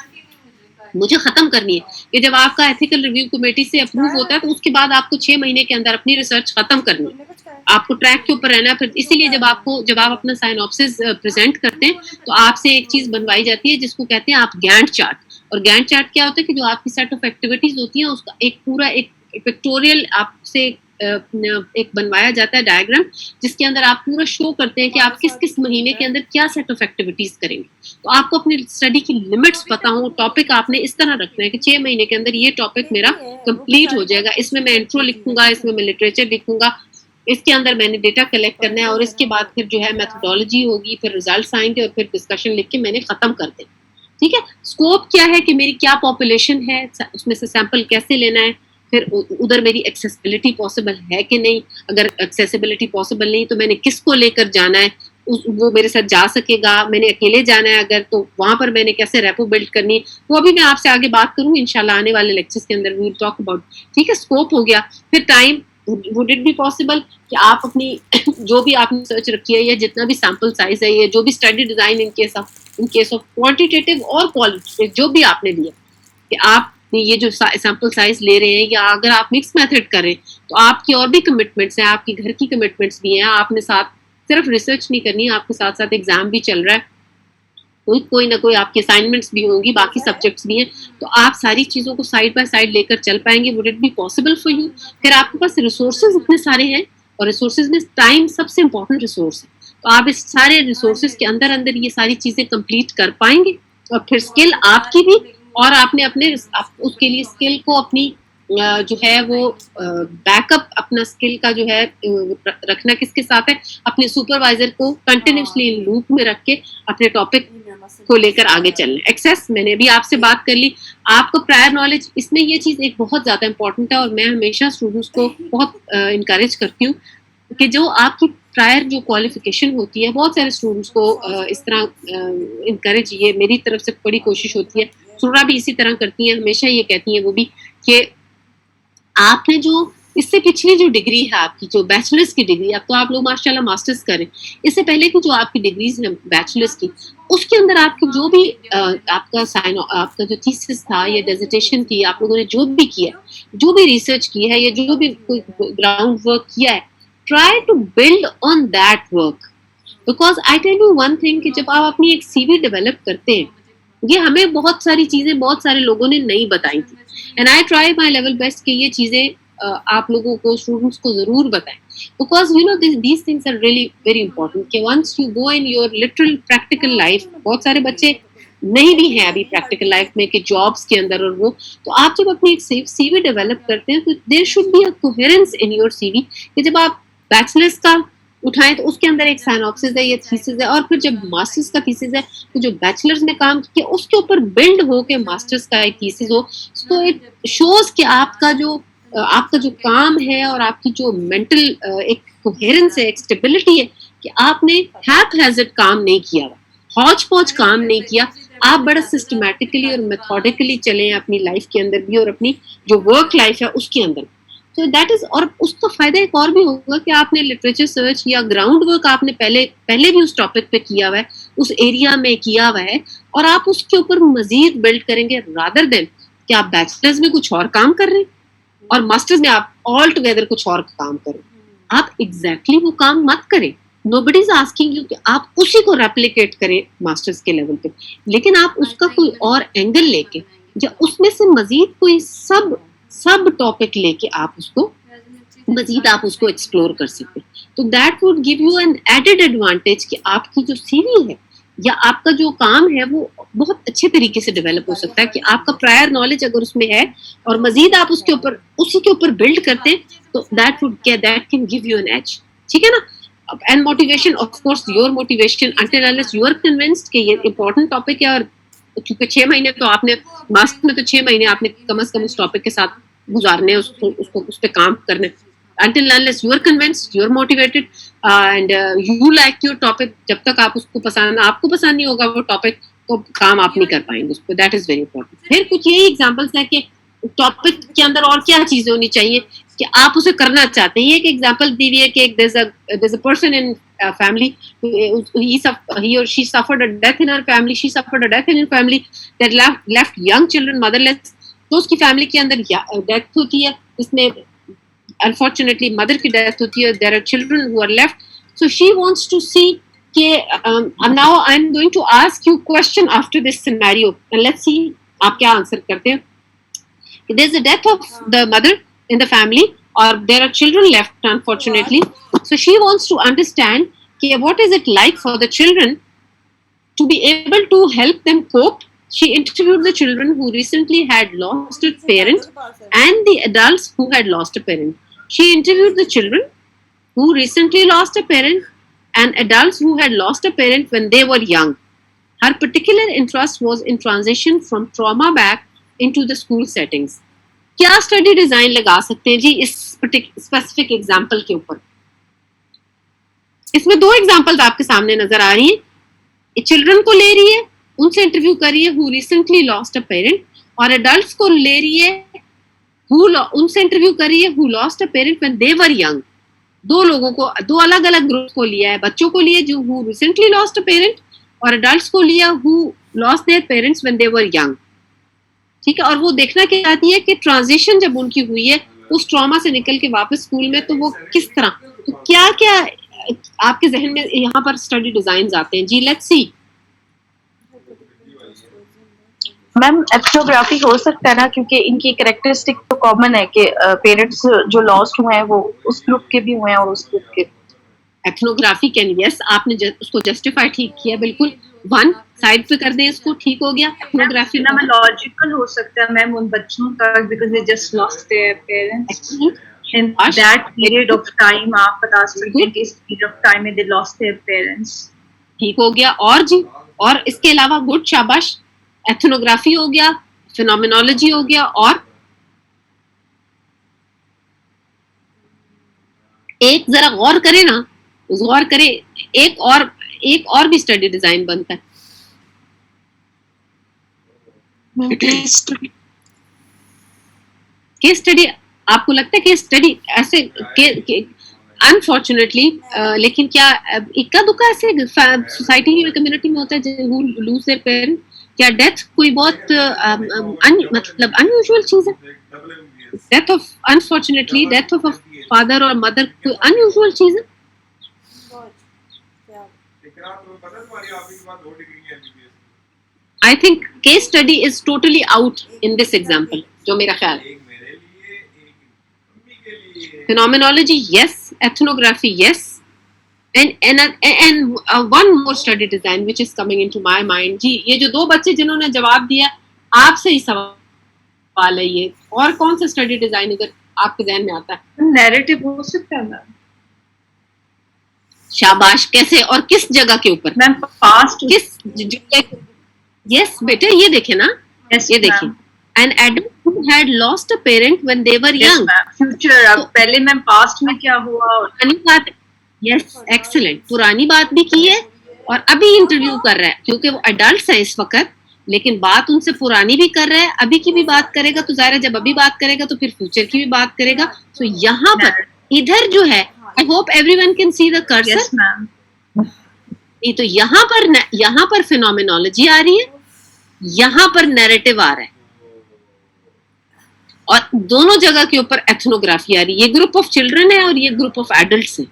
मुझे खत्म करनी है। कि जब आपका एथिकल रिव्यू कमेटी से अप्रूव होता है तो उसके बाद आपको 6 महीने के अंदर अपनी रिसर्च खत्म करनी है, आपको ट्रैक के ऊपर रहना है। फिर इसीलिए जब आप अपना साइनॉप्सिस प्रेजेंट करते हैं तो आपसे एक चीज बनवाई जाती है जिसको कहते हैं आप गैंट चार्ट। और गैंट चार्ट क्या होता है कि जो आपकी सेट ऑफ एक्टिविटीज होती है उसका एक पूरा एक पिक्टोरियल आपसे एक बनवाया जाता है डायग्राम, जिसके अंदर आप पूरा शो करते हैं कि आप किस किस महीने के अंदर क्या सेट ऑफ एक्टिविटीज करेंगे। तो आपको अपनी स्टडी की लिमिट्स पता हो, टॉपिक आपने इस तरह रखना है कि 6 महीने के अंदर ये टॉपिक मेरा कंप्लीट हो जाएगा, इसमें मैं इंट्रो लिखूंगा, इसमें मैं लिटरेचर लिखूंगा, इसके अंदर मैंने डेटा कलेक्ट करना है, और इसके बाद फिर जो है मेथोडोलॉजी होगी, फिर रिजल्ट्स आएंगे, और फिर डिस्कशन लिख के मैंने खत्म कर देना। ठीक है, स्कोप क्या है कि मेरी क्या पॉपुलेशन है, उसमें से सैंपल कैसे लेना है, फिर उधर मेरी एक्सेसिबिलिटी पॉसिबल है कि नहीं, अगर एक्सेसिबिलिटी पॉसिबल नहीं तो मैंने किसको लेकर जाना है, वो मेरे साथ जा सकेगा, मैंने अकेले जाना है अगर, तो वहां पर मैंने कैसे रेपो बिल्ड करनी है, वो अभी मैं आपसे आगे बात करूंगी इंशाल्लाह आने वाले लेक्चर्स के अंदर, वी विल टॉक अबाउट। ठीक है, स्कोप हो गया। फिर time, would it be possible कि आप अपनी जो भी आपने सर्च रखी है, या जितना भी सैंपल साइज है, या जो भी study design in case of quantitative और क्वालिटेटिव जो भी आपने लिया, कि आप ये जो सैंपल साइज ले रहे हैं, या अगर आप मिक्स मेथड करें तो आपकी और भी कमिटमेंट्स हैं, आपकी घर की कमिटमेंट्स भी हैं, आपने साथ सिर्फ रिसर्च नहीं करनी है, आपके साथ साथ एग्जाम भी चल रहा है, कोई ना कोई आपकी असाइनमेंट्स भी होंगी, बाकी सब्जेक्ट्स भी हैं, तो आप सारी चीज़ों को साइड बाय साइड लेकर चल पाएंगे। Would it be possible for you? फिर आपके पास रिसोर्सेज इतने सारे हैं, और रिसोर्सेज में टाइम सबसे इंपॉर्टेंट रिसोर्स है, तो आप इस सारे रिसोर्सेज के अंदर अंदर ये सारी चीज़ें कंप्लीट कर पाएंगे। और फिर स्किल आपकी भी, और आपने अपने उसके लिए स्किल को अपनी जो है वो बैकअप अपना स्किल का जो है रखना किसके साथ है, अपने सुपरवाइजर को कंटिन्यूसली लूप में रख के अपने टॉपिक को लेकर आगे चलना। एक्सेस मैंने भी आपसे बात कर ली, आपको प्रायर नॉलेज, इसमें ये चीज़ एक बहुत ज़्यादा इंपॉर्टेंट है, और मैं हमेशा स्टूडेंट्स को बहुत इनकरेज करती हूँ कि जो आपकी प्रायर जो क्वालिफिकेशन होती है, बहुत सारे स्टूडेंट्स को इस तरह इनकरेज, ये मेरी तरफ से बड़ी कोशिश होती है, सुरा भी इसी तरह करती हैं, हमेशा ये कहती हैं वो भी, कि आपने जो इससे पिछली जो डिग्री है आपकी, जो बैचलर्स की डिग्री, अब तो आप लोग माशाल्लाह मास्टर्स करें, इससे पहले की जो आपकी डिग्रीज हैं बैचलर्स की, उसके अंदर आपकी जो भी आपका जो थीसिस था या डिसर्टेशन थी, आप लोगों ने जो भी किया, जो भी रिसर्च की है, या जो भी कोई ग्राउंड वर्क किया है, try to build on that work. Because I tell you one thing, कि जब आप अपनी एक सीवी डेवलप करते हैं, ये हमें बहुत सारी चीजें बहुत सारे लोगों ने नहीं बताई थी, and I try my level best कि ये चीजें आप लोगों को, स्टूडेंट्स को जरूर बताएं, because you know these things are really very important, कि once you go in your literal practical life, बहुत सारे बच्चे नहीं भी हैं अभी प्रैक्टिकल लाइफ में कि जॉब्स के अंदर, और वो, तो आप जब अपनी एक सीवी डेवलप करते हैं, तो there should be a coherence in your CV, कि जब आप बैचलर्स का उठाएं तो उसके अंदर एक साइनॉप्सिस है, ये थीसिस है, और फिर जब मास्टर्स का थीसिस है तो जो बैचलर्स में काम किया उसके ऊपर बिल्ड हो के मास्टर्स का एक थीसिस हो, तो इट शोज कि आपका जो काम है, और आपकी जो मेंटल एक कोहेरेंस है, एक स्टेबिलिटी है, कि आपने हैज़ार्ड काम नहीं किया, हौच पौच काम नहीं किया, आप बड़ा सिस्टमैटिकली और मेथोडिकली चले अपनी लाइफ के अंदर भी, और अपनी जो वर्क लाइफ है उसके अंदर। तो दैट इज, और उसका फायदा एक और भी होगा कि आपने लिटरेचर सर्च या ग्राउंड वर्क आपने पहले भी उस टॉपिक पे किया हुआ है, उस एरिया में किया हुआ है, और आप उसके ऊपर मजीद बिल्ड करेंगे, रादर देन कि आप बैचलर्स में कुछ और काम कर रहे हैं और मास्टर्स में आप ऑल टुगेदर कुछ और काम करें। आप एग्जैक्टली वो काम मत करें, नोबडी इज आस्किंग यू कि आप उसी को रेप्लिकेट करें मास्टर्स के लेवल पे, लेकिन आप उसका कोई और एंगल लेके, या उसमें से मजीद कोई सब टॉपिक लेके आप उसको मजीद आप उसको एक्सप्लोर कर सकते हैं। तो that would give you an added advantage कि आपकी जो सीवी है या आपका जो काम है वो बहुत अच्छे तरीके से डेवलप हो सकता है, कि आपका प्रायर नॉलेज अगर उसमें है और मजीद आप उसी के ऊपर बिल्ड करते हैं, तो that can give you an edge. ठीक है ना? And motivation, of course your motivation until unless you are convinced कि ये इंपॉर्टेंट टॉपिक है, और क्योंकि 6 महीने तो आपने मास्टर में, तो 6 महीने आपने कम से कम उस टॉपिक के साथ गुजारने, उसको उस पे काम करने, until unless you are convinced, you are motivated and you like your topic, जब तक आप आपको पसंद नहीं होगा वो टॉपिक, तो काम आप नहीं कर पाएंगे उस पर। That is very important. फिर कुछ यही एग्जांपल्स है कि टॉपिक के अंदर और क्या चीजें होनी चाहिए कि आप उसे करना चाहते हैं। ये एक एग्जांपल दी हुई है कि there's a person in family, he or she suffered a death in her family, she suffered a death in her family that left young children motherless। तो उसकी फैमिली के अंदर डेथ होती है, इसमें अनफॉर्चुनेटली मदर की डेथ होती है, there are children who are left, so she wants to see कि now I am going to ask you question after this scenario and let's see आप क्या आंसर करते हैं। There is a death of the mother in the family or there are children left unfortunately. So she wants to understand what is it like for the children to be able to help them cope. She interviewed the children who recently had lost a parent and the adults who had lost a parent. She interviewed the children who recently lost a parent and adults who had lost a parent when they were young. Her particular interest was in transition from trauma back into the school settings. क्या study design लगा सकते हैं जी इस specific example के ऊपर? इसमें 2 examples आपके सामने नजर आ रही है. चिल्ड्रन को ले रही है, उनसे इंटरव्यू कर रही है who recently lost a parent, और एडल्ट्स को ले रही है उनसे इंटरव्यू कर रही है who lost a parent when they were young. 2 लोगों को, 2 अलग अलग ग्रुप को लिया है. बच्चों को लिए जो who recently lost a parent, और एडल्ट्स को लिया who lost their parents when they were young. ठीक है. और वो देखना क्या चाहती है कि ट्रांजिशन जब उनकी हुई है उस ट्रॉमा से निकल के वापस स्कूल में, तो वो किस तरह, तो क्या क्या आपके जहन में यहाँ पर स्टडी डिजाइन आते हैं जी? Let's see. मैम एथनोग्राफी हो सकता है ना, क्योंकि इनकी कैरेक्टरिस्टिक तो कॉमन है कि पेरेंट्स जो लॉस्ट हुए हैं वो उस ग्रुप के भी हुए हैं और उस ग्रुप के. एथनोग्राफी कैन, यस, आपने उसको जस्टिफाई ठीक किया, बिल्कुल. 1 साइड पे कर दें इसको, ठीक हो गया. एथनोग्राफी ना लॉजिकल हो सकता है मैम उन बच्चों का, because they just lost their parents in that period of time. आप बता सकते हैं कि इस पीरियड ऑफ टाइम में दे लॉस्ट देयर पेरेंट्स. ठीक हो गया. और जी, और इसके अलावा गुड, शाबाश. एथनोग्राफी हो गया, फिनोमिनोलॉजी हो गया, और एक जरा गौर करें ना, गौर करें, एक और भी स्टडी डिजाइन बनता है. केस स्टडी आपको लगता है केस स्टडी ऐसे अनफॉर्चुनेटली, लेकिन क्या इक्का दुक्का ऐसे सोसाइटी में, कम्युनिटी में होता है हु लूज देयर पेरेंट? क्या डेथ कोई बहुत मतलब अनयूजुअल चीज है? Death of, unfortunately death of a father और मदर कोई अनयूजुअल चीज है? I think case study is totally out in this example, जो मेरा ख्याल है. Phenomenology, yes. Ethnography, yes. And one more study design which is coming into my mind. जी, ये जो 2 बच्चे जिन्होंने जवाब दिया, आपसे ही सवाल है ये, और कौन सा स्टडी डिजाइन अगर आपके ध्यान में आता है? नैरेटिव हो सकता है मैम. शाबाश. कैसे और किस जगह के ऊपर? मैम पास्ट, किस, यस बेटे, ये देखे ना, ये देखिए. An adult who had lost a parent when they were young. Future. अब पहले मैम पास्ट में क्या हुआ? पुरानी बात. Yes, excellent. पुरानी बात भी की है और अभी इंटरव्यू कर रहा है, क्योंकि वो एडल्ट्स हैं इस वक्त, लेकिन बात उनसे पुरानी भी कर रहा है, अभी की भी बात करेगा. तो जाहिर है जब अभी बात करेगा तो फिर फ्यूचर की भी बात करेगा. तो यहाँ पर इधर जो है, I hope everyone can see the cursor. Yes ma'am. तो यहाँ पर फिनोमिनोलॉजी आ रही है, यहाँ पर नैरेटिव आ रहा है, और दोनों जगह के ऊपर एथनोग्राफी आ रही है. ये ग्रुप ऑफ चिल्ड्रन है और ये ग्रुप ऑफ एडल्ट्स है.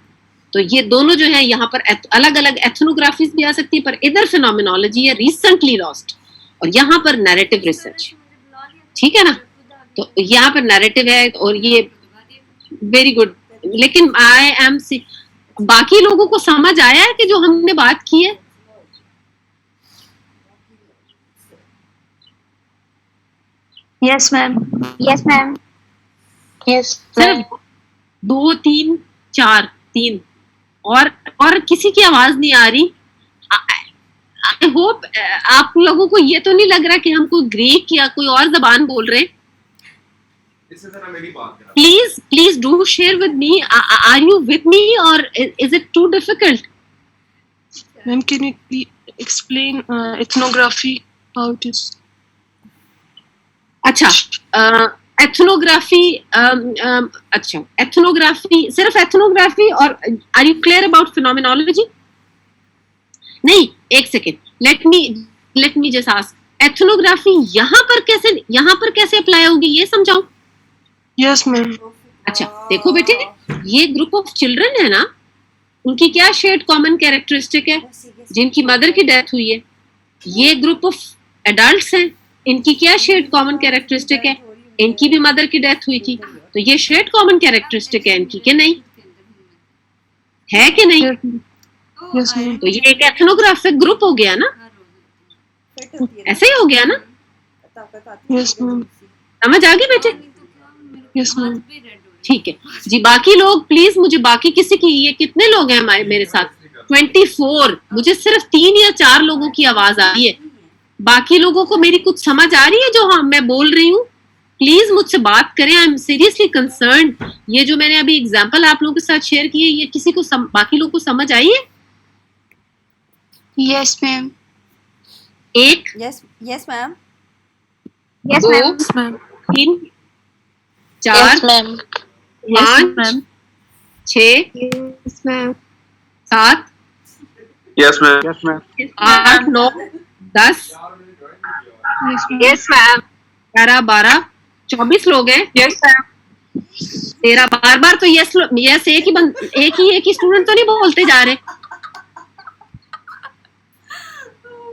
तो ये दोनों जो है यहाँ पर अलग अलग एथनोग्राफीज भी आ सकती है, पर इधर फिनोमिनोलॉजी है, रिसेंटली लॉस्ट, और यहाँ पर नैरेटिव रिसर्च. ठीक है ना? तो यहाँ पर नैरेटिव है और ये वेरी गुड. लेकिन आई एम सी, बाकी लोगों को समझ आया है कि जो हमने बात की है? Yes, ma'am. Yes, ma'am. Yes. सिर्फ 2, 3, 4, 3 और किसी की आवाज नहीं आ रही. आई होप आप लोगों को ये तो नहीं लग रहा कि हम कोई ग्रीक या कोई और जबान बोल रहे हैं. Please do share with me. Are you with me or is it too difficult? Ma'am, can you please explain ethnography, how it is? अच्छा, एथनोग्राफी. अच्छा, एथनोग्राफी, सिर्फ एथनोग्राफी, और are you clear about phenomenology? नहीं, एक second, let me just ask, ethnography यहाँ पर कैसे apply होगी, ये समझाऊं? Yes ma'am. अच्छा, देखो बेटे, ये ग्रुप ऑफ चिल्ड्रन है ना, उनकी क्या शेयर्ड कॉमन कैरेक्टरिस्टिक है? जिनकी मदर की डेथ हुई है. ये ग्रुप ऑफ एडल्ट्स हैं, इनकी क्या शेयर्ड कॉमन कैरेक्टरिस्टिक है? इनकी भी मदर की डेथ हुई थी. तो ये शेयर्ड कॉमन कैरेक्टरिस्टिक है इनकी कि नहीं, है कि नहीं? तो ये एक एथनोग्राफिक ग्रुप हो गया ना, ऐसे ही हो गया ना? समझ आ गई बेटे? ठीक है जी। बाकी लोग प्लीज मुझे, बाकी किसी की, ये कितने लोग हैं हमारे मेरे साथ? 24। मुझे सिर्फ 3 या 4 लोगों की आवाज आ रही है, बाकी लोगों को मेरी कुछ समझ आ रही है जो मैं बोल रही हूँ? प्लीज मुझसे बात करें, आई एम सीरियसली कंसर्न। ये जो मैंने अभी एग्जांपल आप लोगों के साथ शेयर किए, ये किसी को बाकी लोगों को समझ आई है? Yes ma'am. एक, यस मैम, Yes, दो, ma'am. 3, 4, ma'am. 5, 6, Yes, ma'am. 7, yes ma'am 8, 9, 10, Yes, ma'am. 11, 12, 24 लोग हैं। Yes, ma'am. तेरा बार बार तो यस एक ही स्टूडेंट तो नहीं बोलते जा रहे।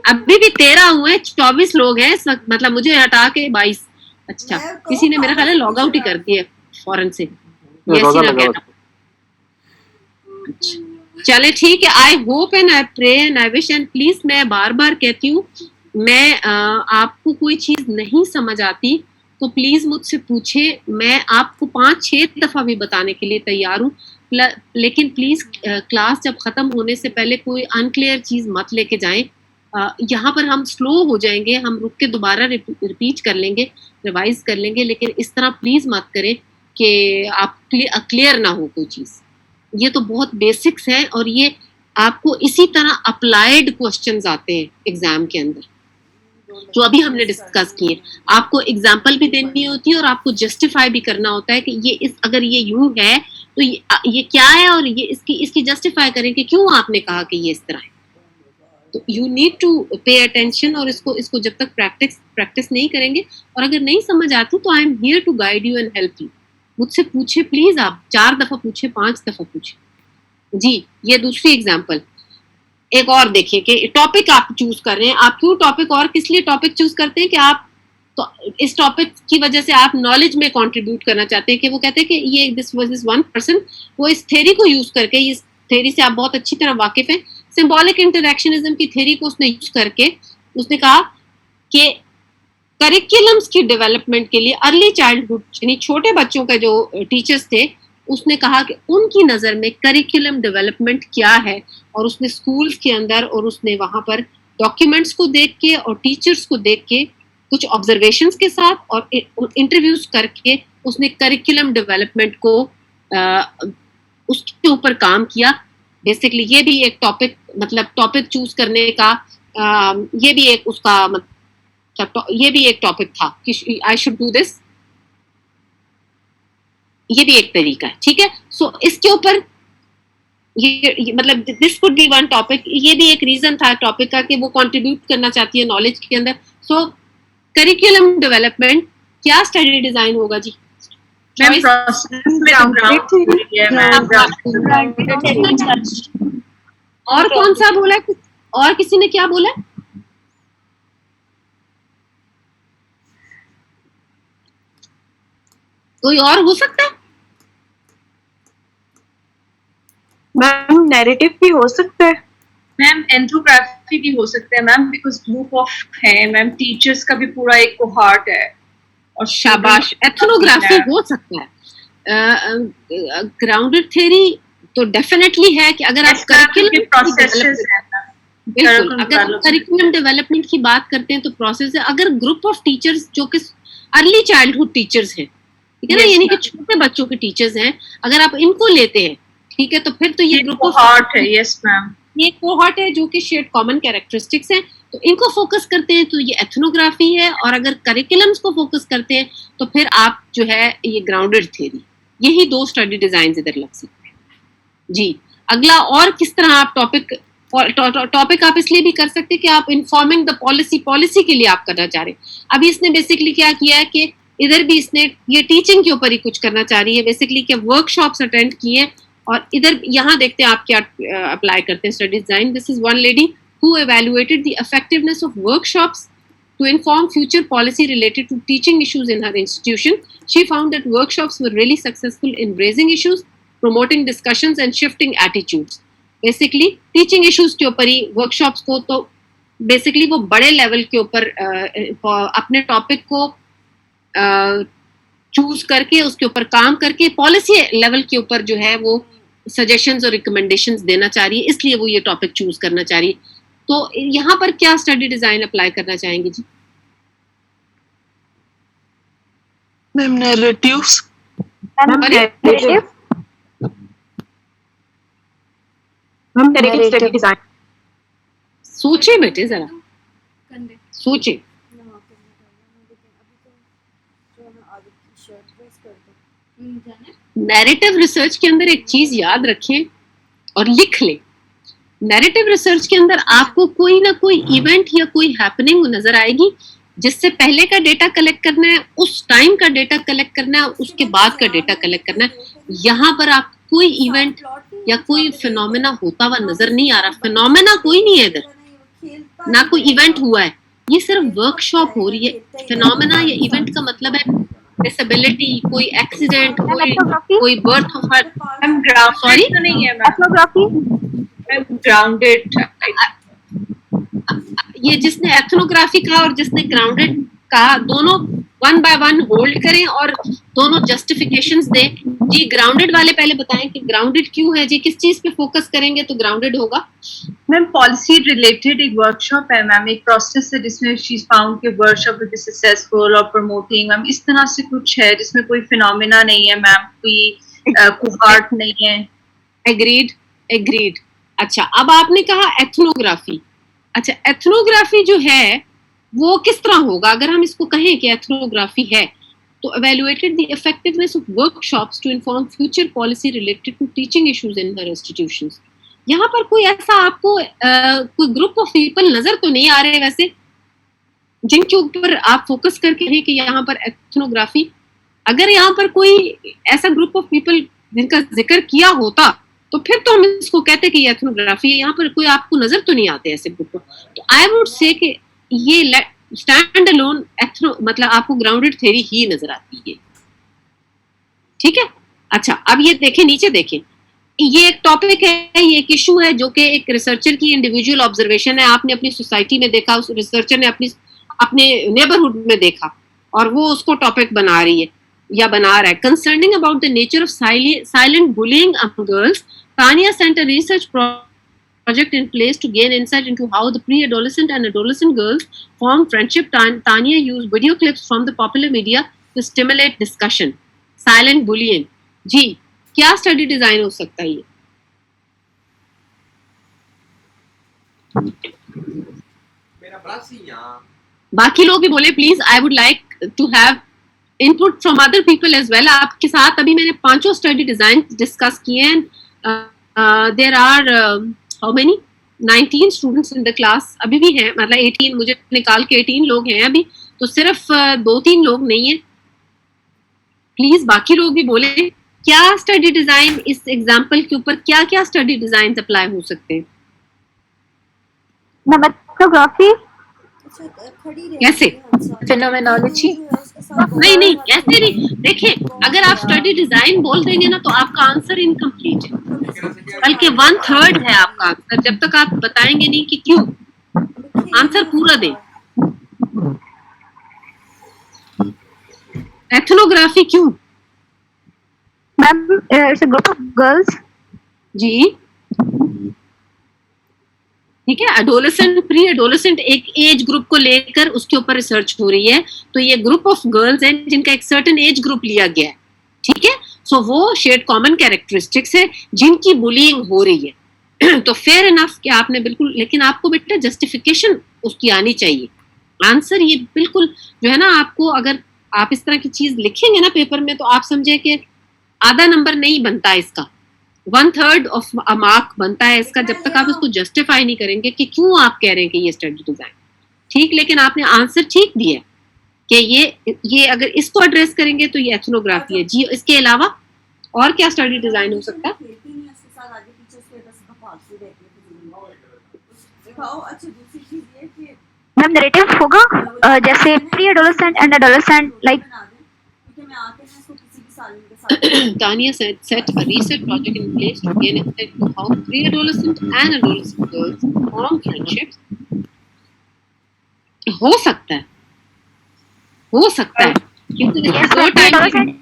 अभी भी 13 हुए, 24 लोग हैं इस वक्त, मतलब मुझे हटा के 22। अच्छा, किसी ने मेरा ख्याल है लॉग आउट ही कर दिया फौरन से। यस ही ना कहना। चले ठीक है। I hope and I pray and I wish and please, मैं बार बार कहती हूँ, मैं आपको कोई चीज नहीं समझ आती तो प्लीज मुझसे पूछे, मैं आपको 5-6 दफा भी बताने के लिए तैयार हूँ। लेकिन प्लीज क्लास जब खत्म होने से पहले कोई अनक्लियर चीज मत लेके जाएं। यहाँ पर हम स्लो हो जाएंगे, हम रुक के दोबारा रिपीट कर लेंगे, रिवाइज कर लेंगे, लेकिन इस तरह प्लीज मत करें कि आप क्लियर ना हो कोई चीज। ये तो बहुत बेसिक्स है और ये आपको इसी तरह अप्लाइड क्वेश्चंस आते हैं एग्जाम के अंदर, जो अभी हमने डिस्कस किए। आपको एग्जाम्पल भी देनी होती है और आपको जस्टिफाई भी करना होता है कि ये अगर ये यूं है तो ये क्या है, और ये इसकी जस्टिफाई करें कि क्यों आपने कहा कि ये इस तरह है। तो you need to pay attention, और इसको जब तक प्रैक्टिस नहीं करेंगे और अगर नहीं समझ आती तो I am here to guide you and help you. मुझसे पूछे प्लीज, आप 4 दफा पूछे, 5 दफा पूछे जी। ये दूसरी एग्जाम्पल। एक और देखिए कि टॉपिक आप चूज कर रहे हैं। आप क्यों टॉपिक और किस लिए टॉपिक चूज करते हैं कि आप तो इस टॉपिक की वजह से आप नॉलेज में कंट्रीब्यूट करना चाहते हैं, कि वो कहते हैं कि ये this was this one person, वो इस थ्योरी को यूज करके, इस थ्योरी से आप बहुत अच्छी तरह वाकिफ हैं, सिंबॉलिक इंटरैक्शनिज्म की थ्योरी को उसने यूज करके उसने कहा कि करिकुलम्स की डेवलपमेंट के लिए अर्ली चाइल्डहुड यानी छोटे बच्चों का जो टीचर्स थे, उसने कहा कि उनकी नज़र में करिकुलम डेवलपमेंट क्या है, और उसने स्कूल्स के अंदर और उसने वहाँ पर डॉक्यूमेंट्स को देख के और टीचर्स को देख के कुछ ऑब्जर्वेशंस के साथ और इंटरव्यूज करके उसने करिकुलम डेवलपमेंट को उसके ऊपर काम किया। बेसिकली ये भी एक टॉपिक, मतलब टॉपिक चूज करने का ये भी एक उसका मतलब ये भी एक टॉपिक था कि आई शुड डू दिस, ये भी एक तरीका है। ठीक है, सो इसके ऊपर ये मतलब this could be one topic. ये भी एक रीजन था टॉपिक का कि वो कंट्रीब्यूट करना चाहती है नॉलेज के अंदर। सो करिकुलम डेवलपमेंट, क्या स्टडी डिजाइन होगा जी? और कौन सा बोला, और किसी ने क्या बोला? कोई और हो सकता है? मैम नैरेटिव भी हो सकता है मैम, एंथ्रोग्राफी भी हो सकता है मैम, बिकॉज ग्रुप ऑफ है मैम, टीचर्स का भी पूरा एक कोहॉर्ट है। और शाबाश, एथनोग्राफी हो सकता है। ग्राउंडेड थ्योरी तो डेफिनेटली है कि अगर आप करिकुलम डेवलपमेंट की बात करते हैं तो प्रोसेस है। अगर ग्रुप ऑफ टीचर्स जो कि अर्ली चाइल्डहुड टीचर्स हैं, ठीक है ना, यानी कि छोटे बच्चों के टीचर्स हैं, अगर आप इनको लेते हैं, ठीक है, तो फिर तो ये ग्रुप ऑफ कोहॉर्ट है। यस मैम, ये कोहॉर्ट है जो कि शेयर्ड कॉमन कैरेक्टरिस्टिक्स हैं, तो इनको फोकस करते हैं तो ये एथनोग्राफी है। और अगर करिकुलम्स को फोकस करते हैं तो फिर आप जो है ये ग्राउंडेड थ्योरी, यही 2 स्टडी डिजाइन इधर लग सकते हैं जी। अगला, और किस तरह आप टॉपिक आप इसलिए भी कर सकते हैं कि आप इन्फॉर्मिंग द पॉलिसी के लिए आप करना चाह रहे हैं। अभी इसने बेसिकली क्या किया है कि इधर भी इसने ये टीचिंग के ऊपर ही कुछ करना चाह रही है बेसिकली, कि वर्कशॉप्स अटेंड किए, और इधर यहाँ देखते हैं आप क्या अप्लाई करते हैं study design. This is one lady who evaluated the effectiveness of workshops to inform future policy related to teaching issues in her institution. She found that workshops were really successful in raising issues, promoting discussions and shifting attitudes. Basically teaching issues के ऊपर ही workshops को तो basically वो बड़े level के ऊपर अपने topic को चूज करके उसके ऊपर काम करके पॉलिसी लेवल के ऊपर जो है वो सजेशंस और रिकमेंडेशंस देना चाह रही है, इसलिए वो ये टॉपिक चूज करना चाह रही है. तो यहाँ पर क्या स्टडी डिजाइन अप्लाई करना चाहेंगे जी? Ma'am narratives. Study design. सोचे बेटे जरा सोचे. नैरेटिव रिसर्च के अंदर एक चीज याद रखें और लिख लें. नैरेटिव रिसर्च के अंदर आपको कोई ना कोई इवेंट या कोई हैपनिंग नजर आएगी जिससे पहले का डेटा कलेक्ट करना है, उस टाइम का डेटा कलेक्ट करना है, उसके बाद का डेटा कलेक्ट करना है. यहाँ पर आप कोई इवेंट या कोई फिनोमेना होता हुआ नजर नहीं आ रहा. फिनोमेना कोई नहीं है इधर, ना कोई इवेंट हुआ है, ये सिर्फ वर्कशॉप हो रही है. फिनोमेना या इवेंट का मतलब है डिसेबिलिटी, कोई एक्सीडेंट, कोई बर्थ ऑफ सॉरी नहीं है एथनोग्राफी. ग्राउंडेड. ये जिसने एथनोग्राफी कहा और जिसने ग्राउंडेड कहा, दोनों वन बाय वन होल्ड करें और दोनों जस्टिफिकेशंस दें. जी ग्राउंडेड वाले पहले बताएं कि ग्राउंडेड क्यों है जी, किस चीज पे फोकस करेंगे तो ग्राउंडेड होगा. मैम पॉलिसी रिलेटेड एक वर्कशॉप है मैम, एक प्रोसेस है जिसमें शी फाउंड के वर्कशॉप विल बी सक्सेसफुल और प्रमोटिंग. मैम इस तरह से कुछ है जिसमें कोई फिनोमेना नहीं है मैम, कोई कोहार्ट नहीं है. Agreed agreed. अच्छा अब आपने कहा एथनोग्राफी. अच्छा एथनोग्राफी जो है वो किस तरह होगा? अगर हम इसको कहें कि एथनोग्राफी है तो evaluated the effectiveness of workshops to inform future policy related to teaching issues in her institutions. यहाँ पर कोई ऐसा आपको कोई ग्रुप ऑफ पीपल नजर तो नहीं आ रहे वैसे जिनके ऊपर आप फोकस करके हैं कि यहाँ पर एथनोग्राफी. अगर यहाँ पर कोई ऐसा ग्रुप ऑफ पीपल जिनका जिक्र किया होता तो फिर तो हम इसको कहते कि ये एथनोग्राफी है. यहाँ पर कोई आपको नजर तो नहीं आते ऐसे ग्रुप. तो आई वुड से कि ये स्टैंड अलोन एथनो मतलब आपको ग्राउंडेड थ्योरी ही नजर आती है. ठीक है. अच्छा अब ये देखें, नीचे देखें, ये एक टॉपिक है, ये एक इशू है जो कि एक रिसर्चर की इंडिविजुअल ऑब्जर्वेशन है. आपने अपनी सोसाइटी में देखा, उस रिसर्चर ने अपने नेबरहुड में देखा और वो उसको टॉपिक बना रही है या बना रहा है. Concerning about the nature of silent bullying among girls, Tanya sent a research project in place to gain insight into how the pre-adolescent and adolescent girls form friendship. Tanya used video clips from the popular media to stimulate discussion. Silent bullying. जी क्या study design हो सकता है ये? बाकी लोग भी बोले please. I would like to have input from other people as well. आपके साथ अभी मैंने 5 स्टडी डिजाइन डिस्कस किए हैं. There are how many 19 students in the class. अभी भी हैं, मतलब 18 मुझे निकाल के 18 लोग हैं अभी, तो सिर्फ 2-3 लोग नहीं है. प्लीज बाकी लोग भी बोले क्या स्टडी डिजाइन इस एग्जाम्पल के ऊपर क्या क्या स्टडी डिजाइन अप्लाई हो सकते हैं. मेथोग्राफी कैसे? फेनोमेनोलॉजी. नहीं ऐसे नहीं. देखिए अगर आप स्टडी डिजाइन बोल देंगे ना तो आपका आंसर इनकम्प्लीट है, बल्कि 1/3 है आपका आंसर जब तक आप बताएंगे नहीं कि क्यों. आंसर पूरा दें. एथनोग्राफी क्यों? Ma'am it's a group of girls. जी ठीक है. एडोलेसेंट, प्री एडोलेसेंट एक एज ग्रुप को लेकर उसके ऊपर रिसर्च हो रही है. तो ये ग्रुप ऑफ गर्ल्स हैं जिनका एक सर्टेन एज ग्रुप लिया गया है. ठीक है. सो वो शेड कॉमन कैरेक्टरिस्टिक्स है जिनकी बुलिंग हो रही है. तो फेयर इनफ कि आपने बिल्कुल, लेकिन आपको बेटा जस्टिफिकेशन उसकी आनी चाहिए. आंसर ये बिल्कुल जो है ना, आपको अगर आप इस तरह की चीज लिखेंगे ना पेपर में तो आप समझे कि आधा नंबर नहीं बनता इसका, 1/3 ऑफ अ मार्क बनता है इसका, जब तक आप इसको जस्टिफाई नहीं करेंगे कि क्यों आप कह रहे हैं कि ये स्टडी डिजाइन ठीक. लेकिन आपने आंसर ठीक दिया कि ये अगर इसको एड्रेस करेंगे तो ये एथनोग्राफी है जी. इसके अलावा और क्या स्टडी डिजाइन हो सकता है? मैम नैरेटिव होगा जैसे pre adolescent and adolescent like Tanya said, set a research project in place to gain insight into how pre-adolescent and adolescent girls form friendships. हो सकता है क्योंकि वो टाइम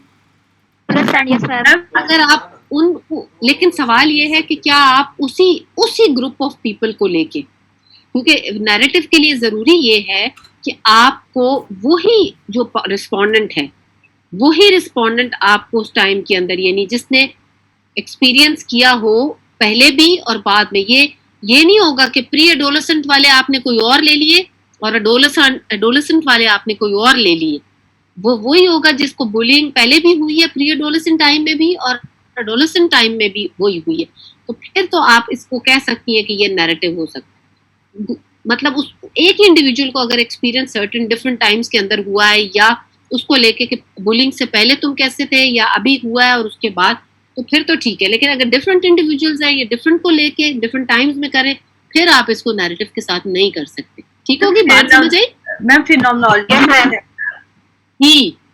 understand, yes sir. अगर आप उन, लेकिन सवाल ये है कि क्या आप उसी ग्रुप ऑफ पीपल को लेके, क्योंकि नैरेटिव के लिए जरूरी ये है कि आपको वही जो रिस्पोंडेंट है, वही रिस्पोंडेंट आपको उस टाइम के अंदर, यानी जिसने एक्सपीरियंस किया हो पहले भी और बाद में, ये नहीं होगा कि प्री एडोलेसेंट वाले आपने कोई और ले लिए और एडोलेसेंट वाले आपने कोई और ले लिए। वो वही होगा जिसको बुलिंग पहले भी हुई है, प्री एडोलेसेंट टाइम में भी और एडोलेसेंट टाइम में भी वही हुई है। तो फिर तो आप इसको कह सकती हैं कि ये नैरेटिव हो सकता है। मतलब उस एक ही इंडिविजुअल को अगर एक्सपीरियंस सर्टेन डिफरेंट टाइम्स के अंदर हुआ है, या उसको लेके कि बुलिंग से पहले तुम कैसे थे या अभी हुआ है और उसके बाद, तो फिर तो ठीक है। लेकिन अगर डिफरेंट इंडिविजुअल्स है, ये डिफरेंट को लेके डिफरेंट टाइम्स में करें, फिर आप इसको नैरेटिव के साथ नहीं कर सकते। ठीक होगी बात, समझ आई ma'am? Phenomenology,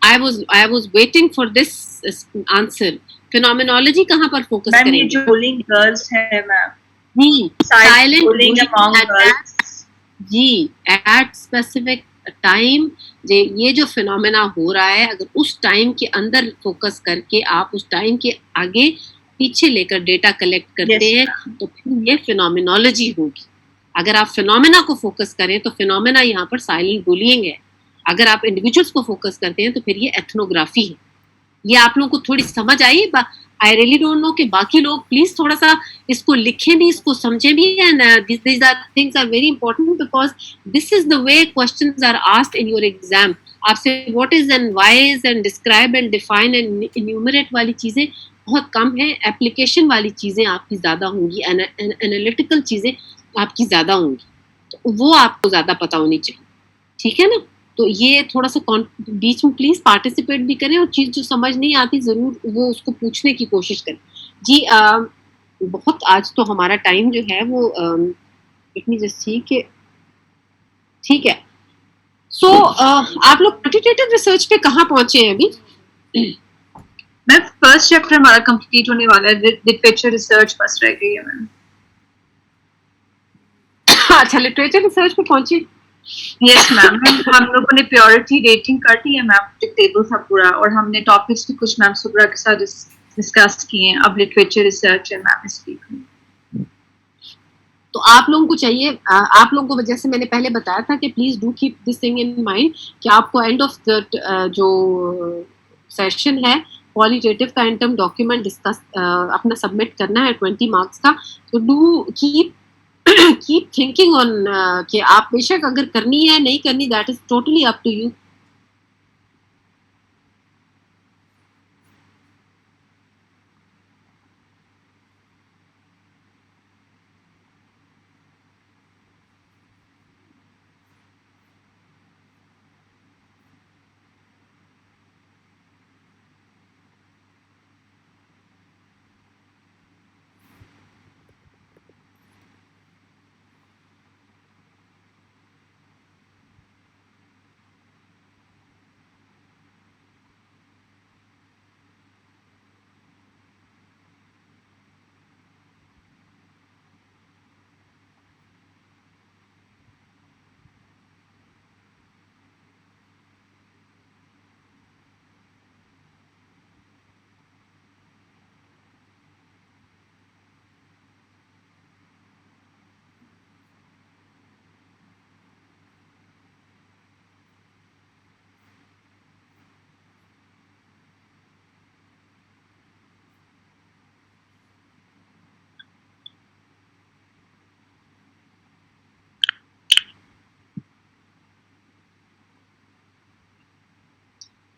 I was waiting for this answer. Phenomenology कहाँ पर फोकस करेंगे? मैम जो बुलिंग गर्ल्स है ma'am, silent bullying among girls जी, एट स्पेसिफिक टाइम, ये जो फिनोमेना हो रहा है, अगर उस टाइम के अंदर फोकस करके आप उस टाइम के आगे पीछे लेकर डेटा कलेक्ट करते हैं, तो फिर ये फिनोमिनोलॉजी होगी। अगर आप फिनोमेना को फोकस करें तो फिनोमेना यहाँ पर साइलेंट बुलिंग है। अगर आप इंडिविजुअल्स को फोकस करते हैं तो फिर ये एथनोग्राफी है। ये आप लोगों को थोड़ी समझ आई? आई रियली डोंट नो कि बाकी लोग प्लीज थोड़ा सा इसको लिखें भी, इसको समझें भी, and these are things are very important because this is the way questions are asked in your exam. आपसे what is and why is and describe and define and enumerate वाली चीजें बहुत कम है, एप्लीकेशन वाली चीजें आपकी ज्यादा होंगी, एनालिटिकल चीजें आपकी ज्यादा होंगी, तो वो आपको ज्यादा पता होनी चाहिए। ठीक है ना? तो ये थोड़ा सा बीच में प्लीज पार्टिसिपेट भी करें, और चीज जो समझ नहीं आती जरूर वो उसको पूछने की कोशिश करें। जी बहुत आज तो हमारा टाइम जो है वो इतनी जैसी कि ठीक है। सो आप लोग क्वांटिटेटिव रिसर्च पे कहाँ पहुंचे हैं अभी? मैम फर्स्ट चैप्टर हमारा कंप्लीट होने वाला है, लिटरेचर रिसर्च बस रह गई है मैम। अच्छा, लिटरेचर रिसर्च पे पहुंचे? यस मैम, हम लोगों ने प्योरिटी रेटिंग कर दी है मैम, टेबल था पूरा, और हमने टॉपिक्स भी कुछ मैम सुब्रा के साथ डिस्कस किए हैं। अब लिटरेचर रिसर्च है मैम इस वीक में। तो आप लोगों को चाहिए, आप लोगों को जैसे मैंने पहले बताया था कि please do keep this thing in mind कि आपको एंड ऑफ द जो सेशन है क्वालिटेटिव का इंटर्म डॉक्यूमेंट डिस्कस अपना सबमिट करना है 20 मार्क्स का। तो डू कीप थिंकिंग ऑन कि आप बेशक अगर करनी है नहीं करनी, that is totally up to you.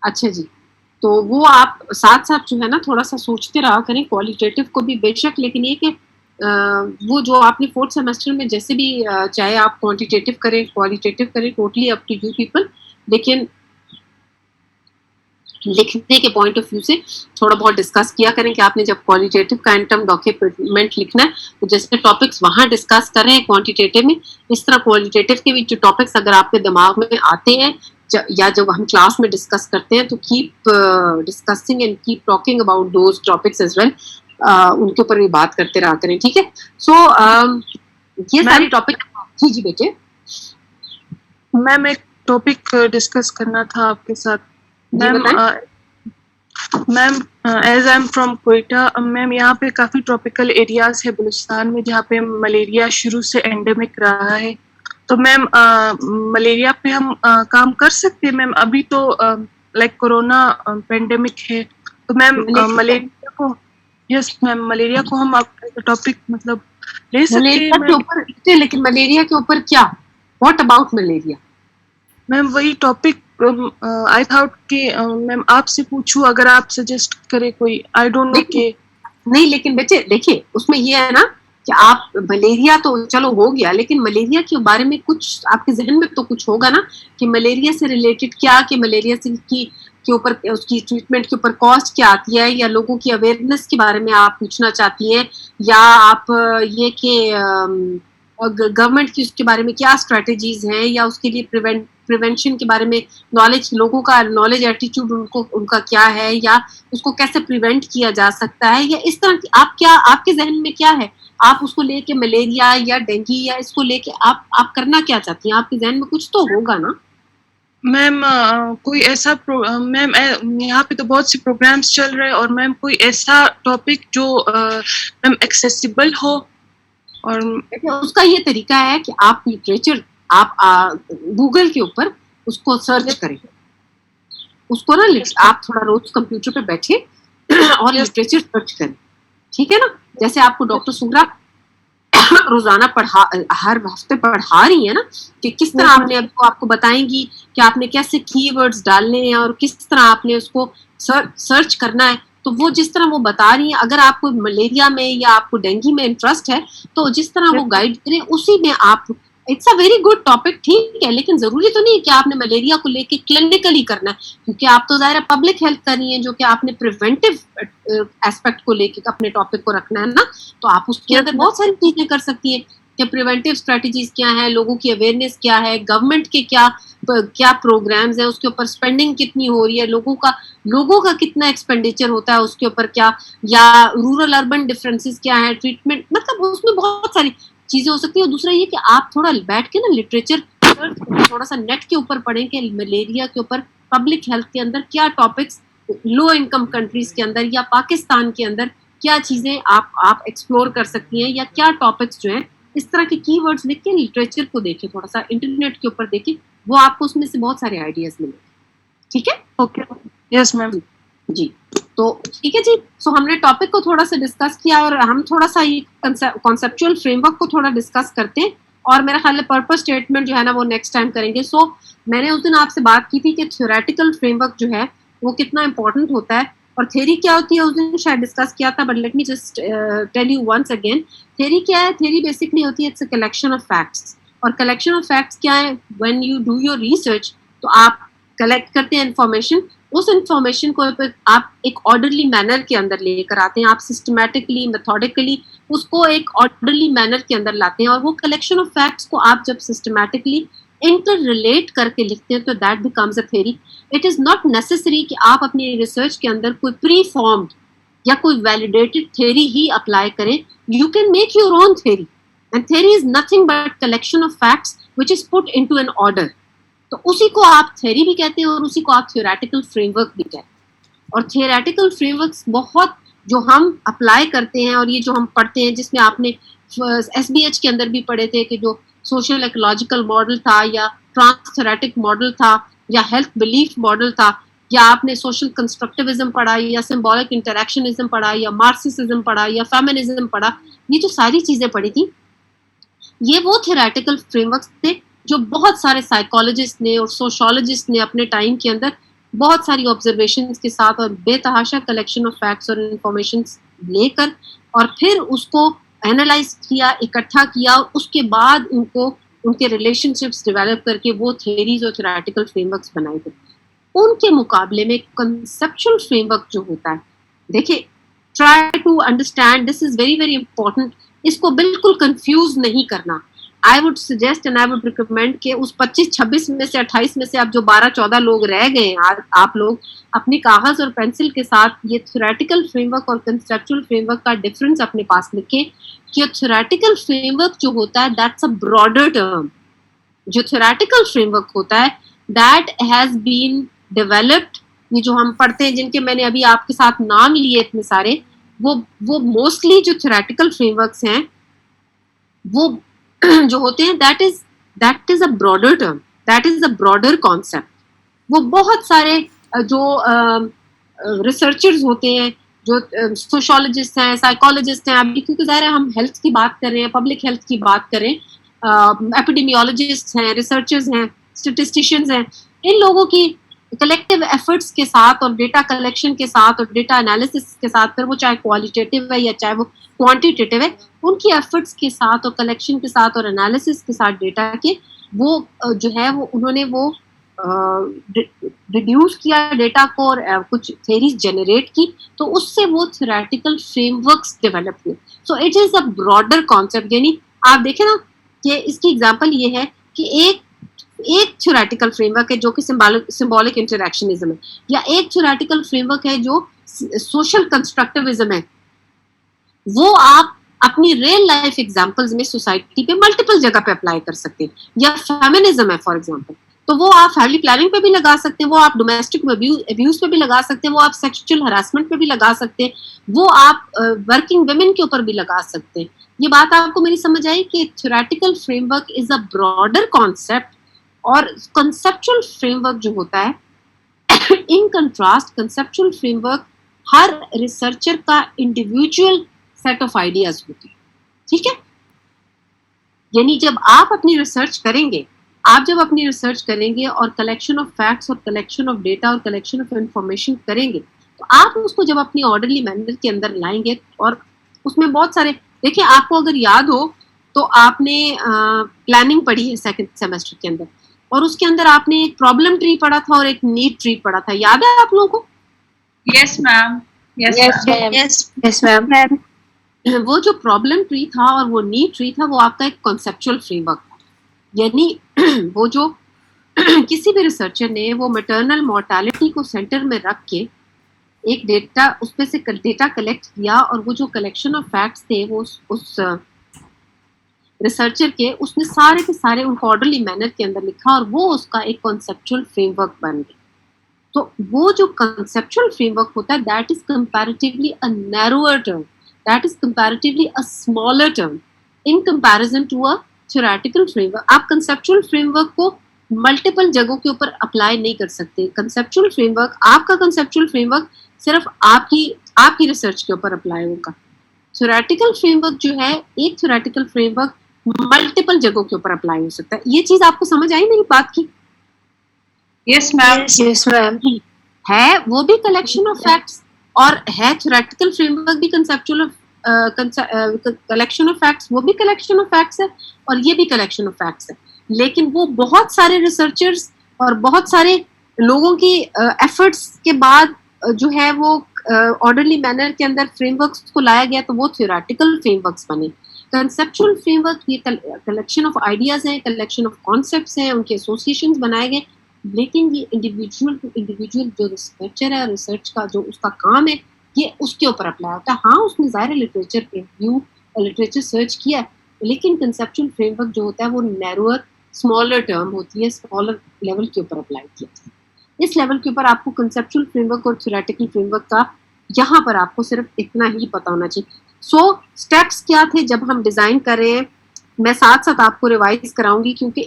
अच्छा जी, तो वो आप साथ साथ जो है ना थोड़ा सा सोचते रहा करें क्वालिटेटिव को भी बेशक, लेकिन ये कि वो जो आपने 4th सेमेस्टर में जैसे भी चाहे आप क्वांटिटेटिव करें क्वालिटेटिव करें, totally up to you people, लेकिन लिखने के पॉइंट ऑफ व्यू से थोड़ा बहुत डिस्कस किया करें कि आपने जब क्वालिटेटिव का इंटर्म डॉक्यूमेंट लिखना है तो जैसे टॉपिक्स वहां डिस्कस कर रहे हैं क्वांटिटेटिव में, इस तरह क्वालिटेटिव के भी जो टॉपिक्स अगर आपके दिमाग में आते हैं या जब हम क्लास में डिस्कस करते हैं तो keep discussing and keep talking about those topics as well, उनके ऊपर भी बात करते रहा करें, ठीक है। सो ये सारी टॉपिक, जी बेटे। मैम एक टॉपिक डिस्कस करना था आपके साथ। Ma'am as I am from Quetta, ma'am यहाँ पे काफ़ी ट्रॉपिकल एरियाज है बलूचिस्तान में जहाँ पे मलेरिया शुरू से एंडेमिक रहा है। तो मैम मलेरिया पे हम काम कर सकते हैं मैम? अभी तो लाइक कोरोना पेंडेमिक है, तो मैम मलेरिया को, यस मैम, मलेरिया को हम टॉपिक मतलब ले सकते हैं? लेकिन मलेरिया के ऊपर क्या, व्हाट अबाउट मलेरिया? मैम वही टॉपिक आई थॉट कि मैम आपसे पूछूं, अगर आप सजेस्ट करें कोई, आई डोंट नो के। नहीं लेकिन बेटे देखिए, उसमें ये है ना कि आप मलेरिया तो चलो हो गया, लेकिन मलेरिया के बारे में कुछ आपके जहन में तो कुछ होगा ना कि मलेरिया से रिलेटेड क्या, कि मलेरिया से के ऊपर उसकी ट्रीटमेंट के ऊपर कॉस्ट क्या आती है, या लोगों की अवेयरनेस के बारे में आप पूछना चाहती हैं, या आप ये कि गवर्नमेंट की उसके बारे में क्या स्ट्रेटजीज हैं, या उसके लिए प्रिवेंशन के बारे में नॉलेज, लोगों का नॉलेज एटीट्यूड उनका क्या है, या उसको कैसे प्रिवेंट किया जा सकता है, या इस तरह की आप क्या, आपके जहन में क्या है, आप उसको लेके मलेरिया या डेंगू या इसको लेके आप करना क्या चाहती हैं? आपके जहन में कुछ तो होगा ना मैम? कोई ऐसा मैम यहाँ पे तो बहुत से प्रोग्राम्स चल रहे हैं, और मैम कोई ऐसा टॉपिक जो मैम एक्सेसिबल हो। और उसका ये तरीका है कि आप लिटरेचर, आप गूगल के ऊपर उसको सर्च करें, उसको ना आप थोड़ा रोज कंप्यूटर पे बैठे और लिटरेचर सर्च करें, ठीक है ना। जैसे आपको डॉक्टर सुग्रा रोजाना हर हफ्ते पढ़ा रही है ना कि किस तरह आपने, आपको बताएंगी कि आपने कैसे कीवर्ड्स डालने हैं और किस तरह आपने उसको सर्च करना है। तो वो जिस तरह वो बता रही है, अगर आपको मलेरिया में या आपको डेंगू में इंटरेस्ट है तो जिस तरह वो गाइड करें उसी में आप, it's a very good topic, ठीक है, लेकिन जरूरी तो नहीं कि आपने मलेरिया को लेके क्लिनिकली करना है, क्योंकि आप तो ज़ाहिर पब्लिक हेल्थ कर रही हैं, जो कि आपने प्रिवेंटिव एस्पेक्ट को लेके अपने टॉपिक को रखना है ना। तो आप उसके अंदर बहुत सारी चीजें कर सकती हैं कि प्रिवेंटिव स्ट्रेटजीज क्या है, लोगों की अवेयरनेस क्या है, गवर्नमेंट के क्या प्रोग्राम्स हैं, उसके ऊपर स्पेंडिंग कितनी हो रही है, लोगों का कितना एक्सपेंडिचर होता है उसके ऊपर क्या, या रूरल अर्बन डिफरेंसेस क्या है, ट्रीटमेंट, मतलब उसमें बहुत सारी चीजें हो सकती है। और दूसरा ये कि आप थोड़ा बैठ के ना लिटरेचर थोड़ा सा नेट के ऊपर पढ़ें कि मलेरिया के ऊपर पब्लिक हेल्थ के अंदर क्या टॉपिक्स, लो इनकम कंट्रीज के अंदर या पाकिस्तान के अंदर क्या चीजें आप एक्सप्लोर कर सकती हैं, या क्या टॉपिक्स जो है इस तरह के कीवर्ड्स लिख के लिटरेचर को देखें, थोड़ा सा इंटरनेट के ऊपर देखें, वो आपको उसमें से बहुत सारे आइडियाज मिलेंगे, ठीक है। ओके, यस मैम जी। तो ठीक है जी, सो हमने टॉपिक को थोड़ा सा डिस्कस किया और हम थोड़ा सा ये कॉन्सेप्चुअल फ्रेमवर्क को थोड़ा डिस्कस करते हैं, और मेरा ख्याल है पर्पस स्टेटमेंट जो है ना वो नेक्स्ट टाइम करेंगे। सो मैंने उस दिन आपसे बात की थी कि थ्योरेटिकल फ्रेमवर्क जो है वो कितना इंपॉर्टेंट होता है, और थ्योरी क्या होती है उस दिन शायद डिस्कस किया था, but let me just tell you once again. Theory क्या है? थ्योरी बेसिकली होती है it's a collection of facts, और कलेक्शन ऑफ फैक्ट्स क्या है? When you do your research तो आप कलेक्ट करते हैं इन्फॉर्मेशन, उस इंफॉर्मेशन को आप एक ऑर्डरली मैनर के अंदर लेकर आते हैं, आप सिस्टमैटिकली मेथोडिकली उसको एक ऑर्डरली मैनर के अंदर लाते हैं, और वो कलेक्शन ऑफ फैक्ट्स को आप जब सिस्टमैटिकली इंटर रिलेट करके लिखते हैं तो that becomes a theory. It is not necessary कि आप अपनी रिसर्च के अंदर कोई प्री फॉर्म्ड या कोई वैलिडेटेड थ्योरी ही अप्लाई करें, you can make your own theory, and theory is nothing but collection of facts which is put into an order. तो उसी को आप थ्योरी भी कहते हैं और उसी को आप थ्योरेटिकल फ्रेमवर्क भी कहते हैं। और थ्योरेटिकल फ्रेमवर्क्स बहुत जो हम अप्लाई करते हैं और ये जो हम पढ़ते हैं, जिसमें आपने SBH के अंदर भी पढ़े थे कि जो सोशल इकोलॉजिकल मॉडल था, या ट्रांस थ्योरेटिक मॉडल था, या हेल्थ बिलीफ मॉडल था, या आपने सोशल कंस्ट्रक्टिविज्म पढ़ा, या सिंबॉलिक इंटरेक्शनिज्म पढ़ा, या मार्क्सिज्म पढ़ा, या फेमिनिज्म पढ़ा, ये जो सारी चीजें पढ़ी थी ये वो थ्योरेटिकल फ्रेमवर्क्स थे जो बहुत सारे साइकोलॉजिस्ट ने और सोशोलॉजिस्ट ने अपने टाइम के अंदर बहुत सारी ऑब्जर्वेशंस के साथ और बेतहाशा कलेक्शन ऑफ फैक्ट्स और इंफॉर्मेशन लेकर और फिर उसको एनालाइज किया, इकट्ठा किया, और उसके बाद उनको उनके रिलेशनशिप्स डेवलप करके वो थ्योरीज और थ्योरेटिकल फ्रेमवर्क्स बनाए थे। उनके मुकाबले में कंसेप्चुअल फ्रेमवर्क जो होता है, देखिए try to understand, this is very very important, इसको बिल्कुल कंफ्यूज नहीं करना। I would suggest and I would recommend कि उस 25-26 में से 28 में से आप जो 12-14 लोग रह गए हैं, आप लोग अपनी कागज और पेंसिल के साथ ये थ्योरेटिकल फ्रेमवर्क और कंसेप्चुअल फ्रेमवर्क का डिफरेंस अपने पास लिखें कि थ्योरेटिकल फ्रेमवर्क जो होता है दैट्स अ ब्रॉडर टर्म. जो थ्योरेटिकल फ्रेमवर्क होता है दैट हैज बीन डेवलप्ड, ये जो हम पढ़ते हैं जिनके मैंने अभी आपके साथ नाम लिए इतने सारे, वो मोस्टली जो थ्योरेटिकल फ्रेमवर्क्स हैं वो जो होते हैं that is a broader term, that is a broader concept. वो बहुत सारे जो रिसर्चर्स होते हैं, जो सोशोलॉजिस्ट हैं, साइकोलॉजिस्ट हैं, अभी क्योंकि ज़ाहिर है हम हेल्थ की बात कर रहे हैं, पब्लिक हेल्थ की बात करें, एपिडेमियोलॉजिस्ट हैं, रिसर्चर्स हैं, स्टेटिस्टिशियंस हैं, इन लोगों की कलेक्टिव एफर्ट्स के साथ और डेटा कलेक्शन के साथ और डेटा एनालिसिस के साथ, फिर वो चाहे क्वालिटेटिव है या चाहे वो क्वांटिटेटिव है, उनकी एफर्ट्स के साथ और कलेक्शन के साथ और एनालिसिस के साथ डेटा के वो जो है वो उन्होंने वो रिड्यूस किया डेटा को और कुछ थ्योरीज जनरेट की, तो उससे वो थ्योरेटिकल फ्रेमवर्क्स डेवलप हुए. So it is a broader concept. यानी आप देखें ना कि इसकी एग्जांपल ये है कि एक थ्योरेटिकल फ्रेमवर्क है जो कि सिंबॉलिक इंटरैक्शनिज्म है, या एक थ्योरेटिकल फ्रेमवर्क है जो सोशल कंस्ट्रक्टिविज्म है. वो आप अपनी रियल लाइफ एग्जांपल्स में सोसाइटी पे मल्टीपल जगह पे अप्लाई कर सकते हैं. या फेमिनिज्म है फॉर एग्जांपल, तो वो आप फैमिली प्लानिंग पे भी लगा सकते हैं, वो आप डोमेस्टिक अब्यूज पे भी लगा सकते हैं, वो आप सेक्सुअल हरासमेंट पे भी लगा सकते हैं, वो आप वर्किंग वुमेन के ऊपर भी लगा सकते हैं. ये बात आपको मेरी समझ आई कि theoretical framework is a broader concept, और कंसेप्चुअल फ्रेमवर्क जो होता है in contrast conceptual framework her researcher का इंडिविजुअल सेट ऑफ आइडियाज होती है. ठीक है, यानी जब आप अपनी रिसर्च करेंगे, और कलेक्शन ऑफ फैक्ट्स और कलेक्शन ऑफ डेटा और कलेक्शन ऑफ इंफॉर्मेशन करेंगे, तो आप उसको जब अपनी ऑर्डरली मैनर के अंदर लाएंगे, और उसमें बहुत सारे, देखिए आपको अगर याद हो तो आपने प्लानिंग पढ़ी है सेकंड सेमेस्टर के अंदर, और उसके अंदर आपने एक प्रॉब्लम ट्री पढ़ा था और एक नीड ट्री पढ़ा था, याद है आप लोगों को? Yes ma'am. Yes ma'am. वो जो प्रॉब्लम ट्री था और वो नीड ट्री था, वो आपका एक कॉन्सेप्चुअल फ्रेमवर्क था. यानी वो जो किसी भी रिसर्चर ने वो मैटरनल मोर्टालिटी को सेंटर में रख के एक डेटा, उसमें से डेटा कलेक्ट किया, और वो जो कलेक्शन ऑफ फैक्ट्स थे वो उस रिसर्चर के, उसने सारे के सारे उनको ऑर्डरली मैनर के अंदर लिखा, और वो उसका एक कॉन्सेप्चुअल फ्रेमवर्क बन गया. तो वो जो कॉन्सेप्चुअल फ्रेमवर्क होता है that is comparatively a narrower term, that is comparatively a smaller term in comparison to a theoretical framework. आप कंसेप्चुअल फ्रेमवर्क को मल्टीपल जगहों के ऊपर अप्लाई नहीं कर सकते. कंसेप्चुअल फ्रेमवर्क, आपका कंसेप्चुअल फ्रेमवर्क सिर्फ आपकी रिसर्च के ऊपर अप्लाई होगा. थ्योरेटिकल फ्रेमवर्क जो है, एक थ्योरेटिकल फ्रेमवर्क मल्टीपल जगहों के ऊपर अप्लाई हो सकता है. ये चीज आपको समझ आई मेरी बात की? Yes ma'am. Yes ma'am. है वो भी कलेक्शन ऑफ फैक्ट्स, और है थ्योरेटिकल फ्रेमवर्क भी कंसेप्चुअल कलेक्शन ऑफ फैक्ट्स, वो भी कलेक्शन ऑफ फैक्ट्स है, और ये भी कलेक्शन ऑफ फैक्ट्स है. लेकिन वो बहुत सारे रिसर्चर्स और बहुत सारे लोगों की एफर्ट्स के बाद जो है वो ऑर्डरली मैनर के अंदर फ्रेमवर्क्स को लाया गया, तो वो थ्योरेटिकल फ्रेमवर्क्स बने. कंसेप्चुअल फ्रेमवर्क ये कलेक्शन ऑफ आइडियाज हैं, कलेक्शन ऑफ कॉन्सेप्ट्स हैं, उनके एसोसिएशंस बनाए गए, लेकिन ये इंडिविजुअल टू इंडिविजुअल जो रिसर्चर है, रिसर्च का जो उसका काम है, ये उसके ऊपर अप्लाई होता है. हाँ, उसने ज़ाहिर लिटरेचर पे व्यू और लिटरेचर सर्च किया है, लेकिन कंसेप्चुअल फ्रेमवर्क जो होता है वो नैरोअर स्मॉलर टर्म होती है, स्मॉलर लेवल के ऊपर अप्लाई किया जाता है. इस लेवल के ऊपर आपको कंसेप्चुअल फ्रेमवर्क और थ्योरेटिकल फ्रेमवर्क का यहाँ पर आपको सिर्फ इतना ही पता होना चाहिए. सो स्टेप्स क्या थे जब हम डिजाइन कर रहे हैं, मैं साथ साथ आपको रिवाइज कराऊंगी, क्योंकि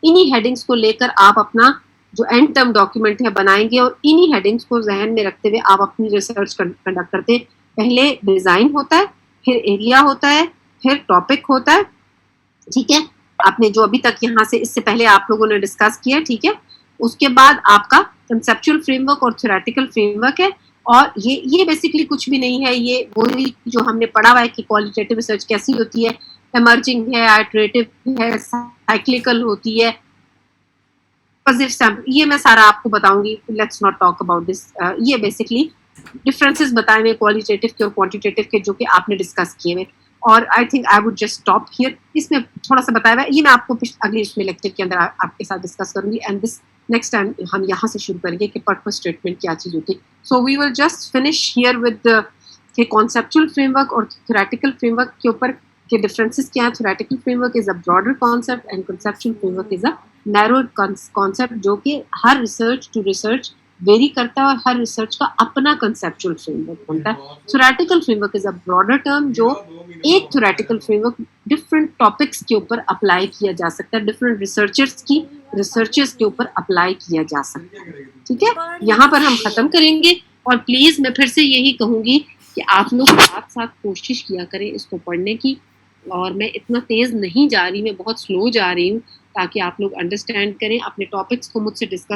इन्हीं हेडिंग्स को लेकर आप अपना जो एंड टर्म डॉक्यूमेंट है बनाएंगे, और इन्हीं हेडिंग्स को जहन में रखते हुए आप अपनी रिसर्च कंडक्ट करते हैं. पहले डिजाइन होता है, फिर एरिया होता है, फिर टॉपिक होता है. ठीक है, आपने जो अभी तक यहाँ से इससे पहले आप लोगों ने डिस्कस किया, ठीक है. उसके बाद आपका कंसेप्चुअल फ्रेमवर्क और थ्योरेटिकल फ्रेमवर्क है, और ये बेसिकली कुछ भी नहीं है, ये वही जो हमने पढ़ा हुआ है कि क्वालिटेटिव रिसर्च कैसी होती है, इमर्जिंग है, आइटरेटिव है, साइक्लिकल होती है, ये मैं सारा आपको बताऊंगी. Let's not talk about this. ये बेसिकली डिफरेंसेस बताए हुए क्वालिटेटिव के और क्वांटिटेटिव के, जो कि आपने डिस्कस किए हुए. और I think I would just stop here. इसमें थोड़ा सा बताया हुआ है, ये मैं आपको अगले इसमें लेक्चर के अंदर आपके साथ डिस्कस करूंगी, एंड दिस नेक्स्ट टाइम हम यहाँ से शुरू करेंगे कि पर्पस स्टेटमेंट क्या चीज़ होती है। So we will just finish here with के कॉन्सेप्चुअल फ्रेमवर्क और थ्योरेटिकल फ्रेमवर्क के ऊपर के डिफरेंसेस क्या है। Theoretical framework is a broader concept and conceptual framework is a narrow concept, जो कि हर रिसर्च टू रिसर्च वेरी करता है और हर रिसर्च का अपना कंसेप्चुअल फ्रेमवर्क बनता है। Theoretical framework is a broader term, जो एक थ्योरेटिकल फ्रेमवर्क डिफरेंट टॉपिक्स के ऊपर अप्लाई किया जा सकता है, डिफरेंट रिसर्चर्स के ऊपर अप्लाई किया जा सकता है। ठीक है, यहाँ पर हम खत्म करेंगे। और प्लीज मैं फिर से यही कहूंगी कि आप लोग साथ साथ कोशिश किया करें इसको पढ़ने की, और मैं इतना तेज नहीं जा रही, मैं बहुत स्लो जा रही हूँ ताकि आप लोग अंडरस्टैंड करें, अपने टॉपिक्स को मुझसे डिस्कस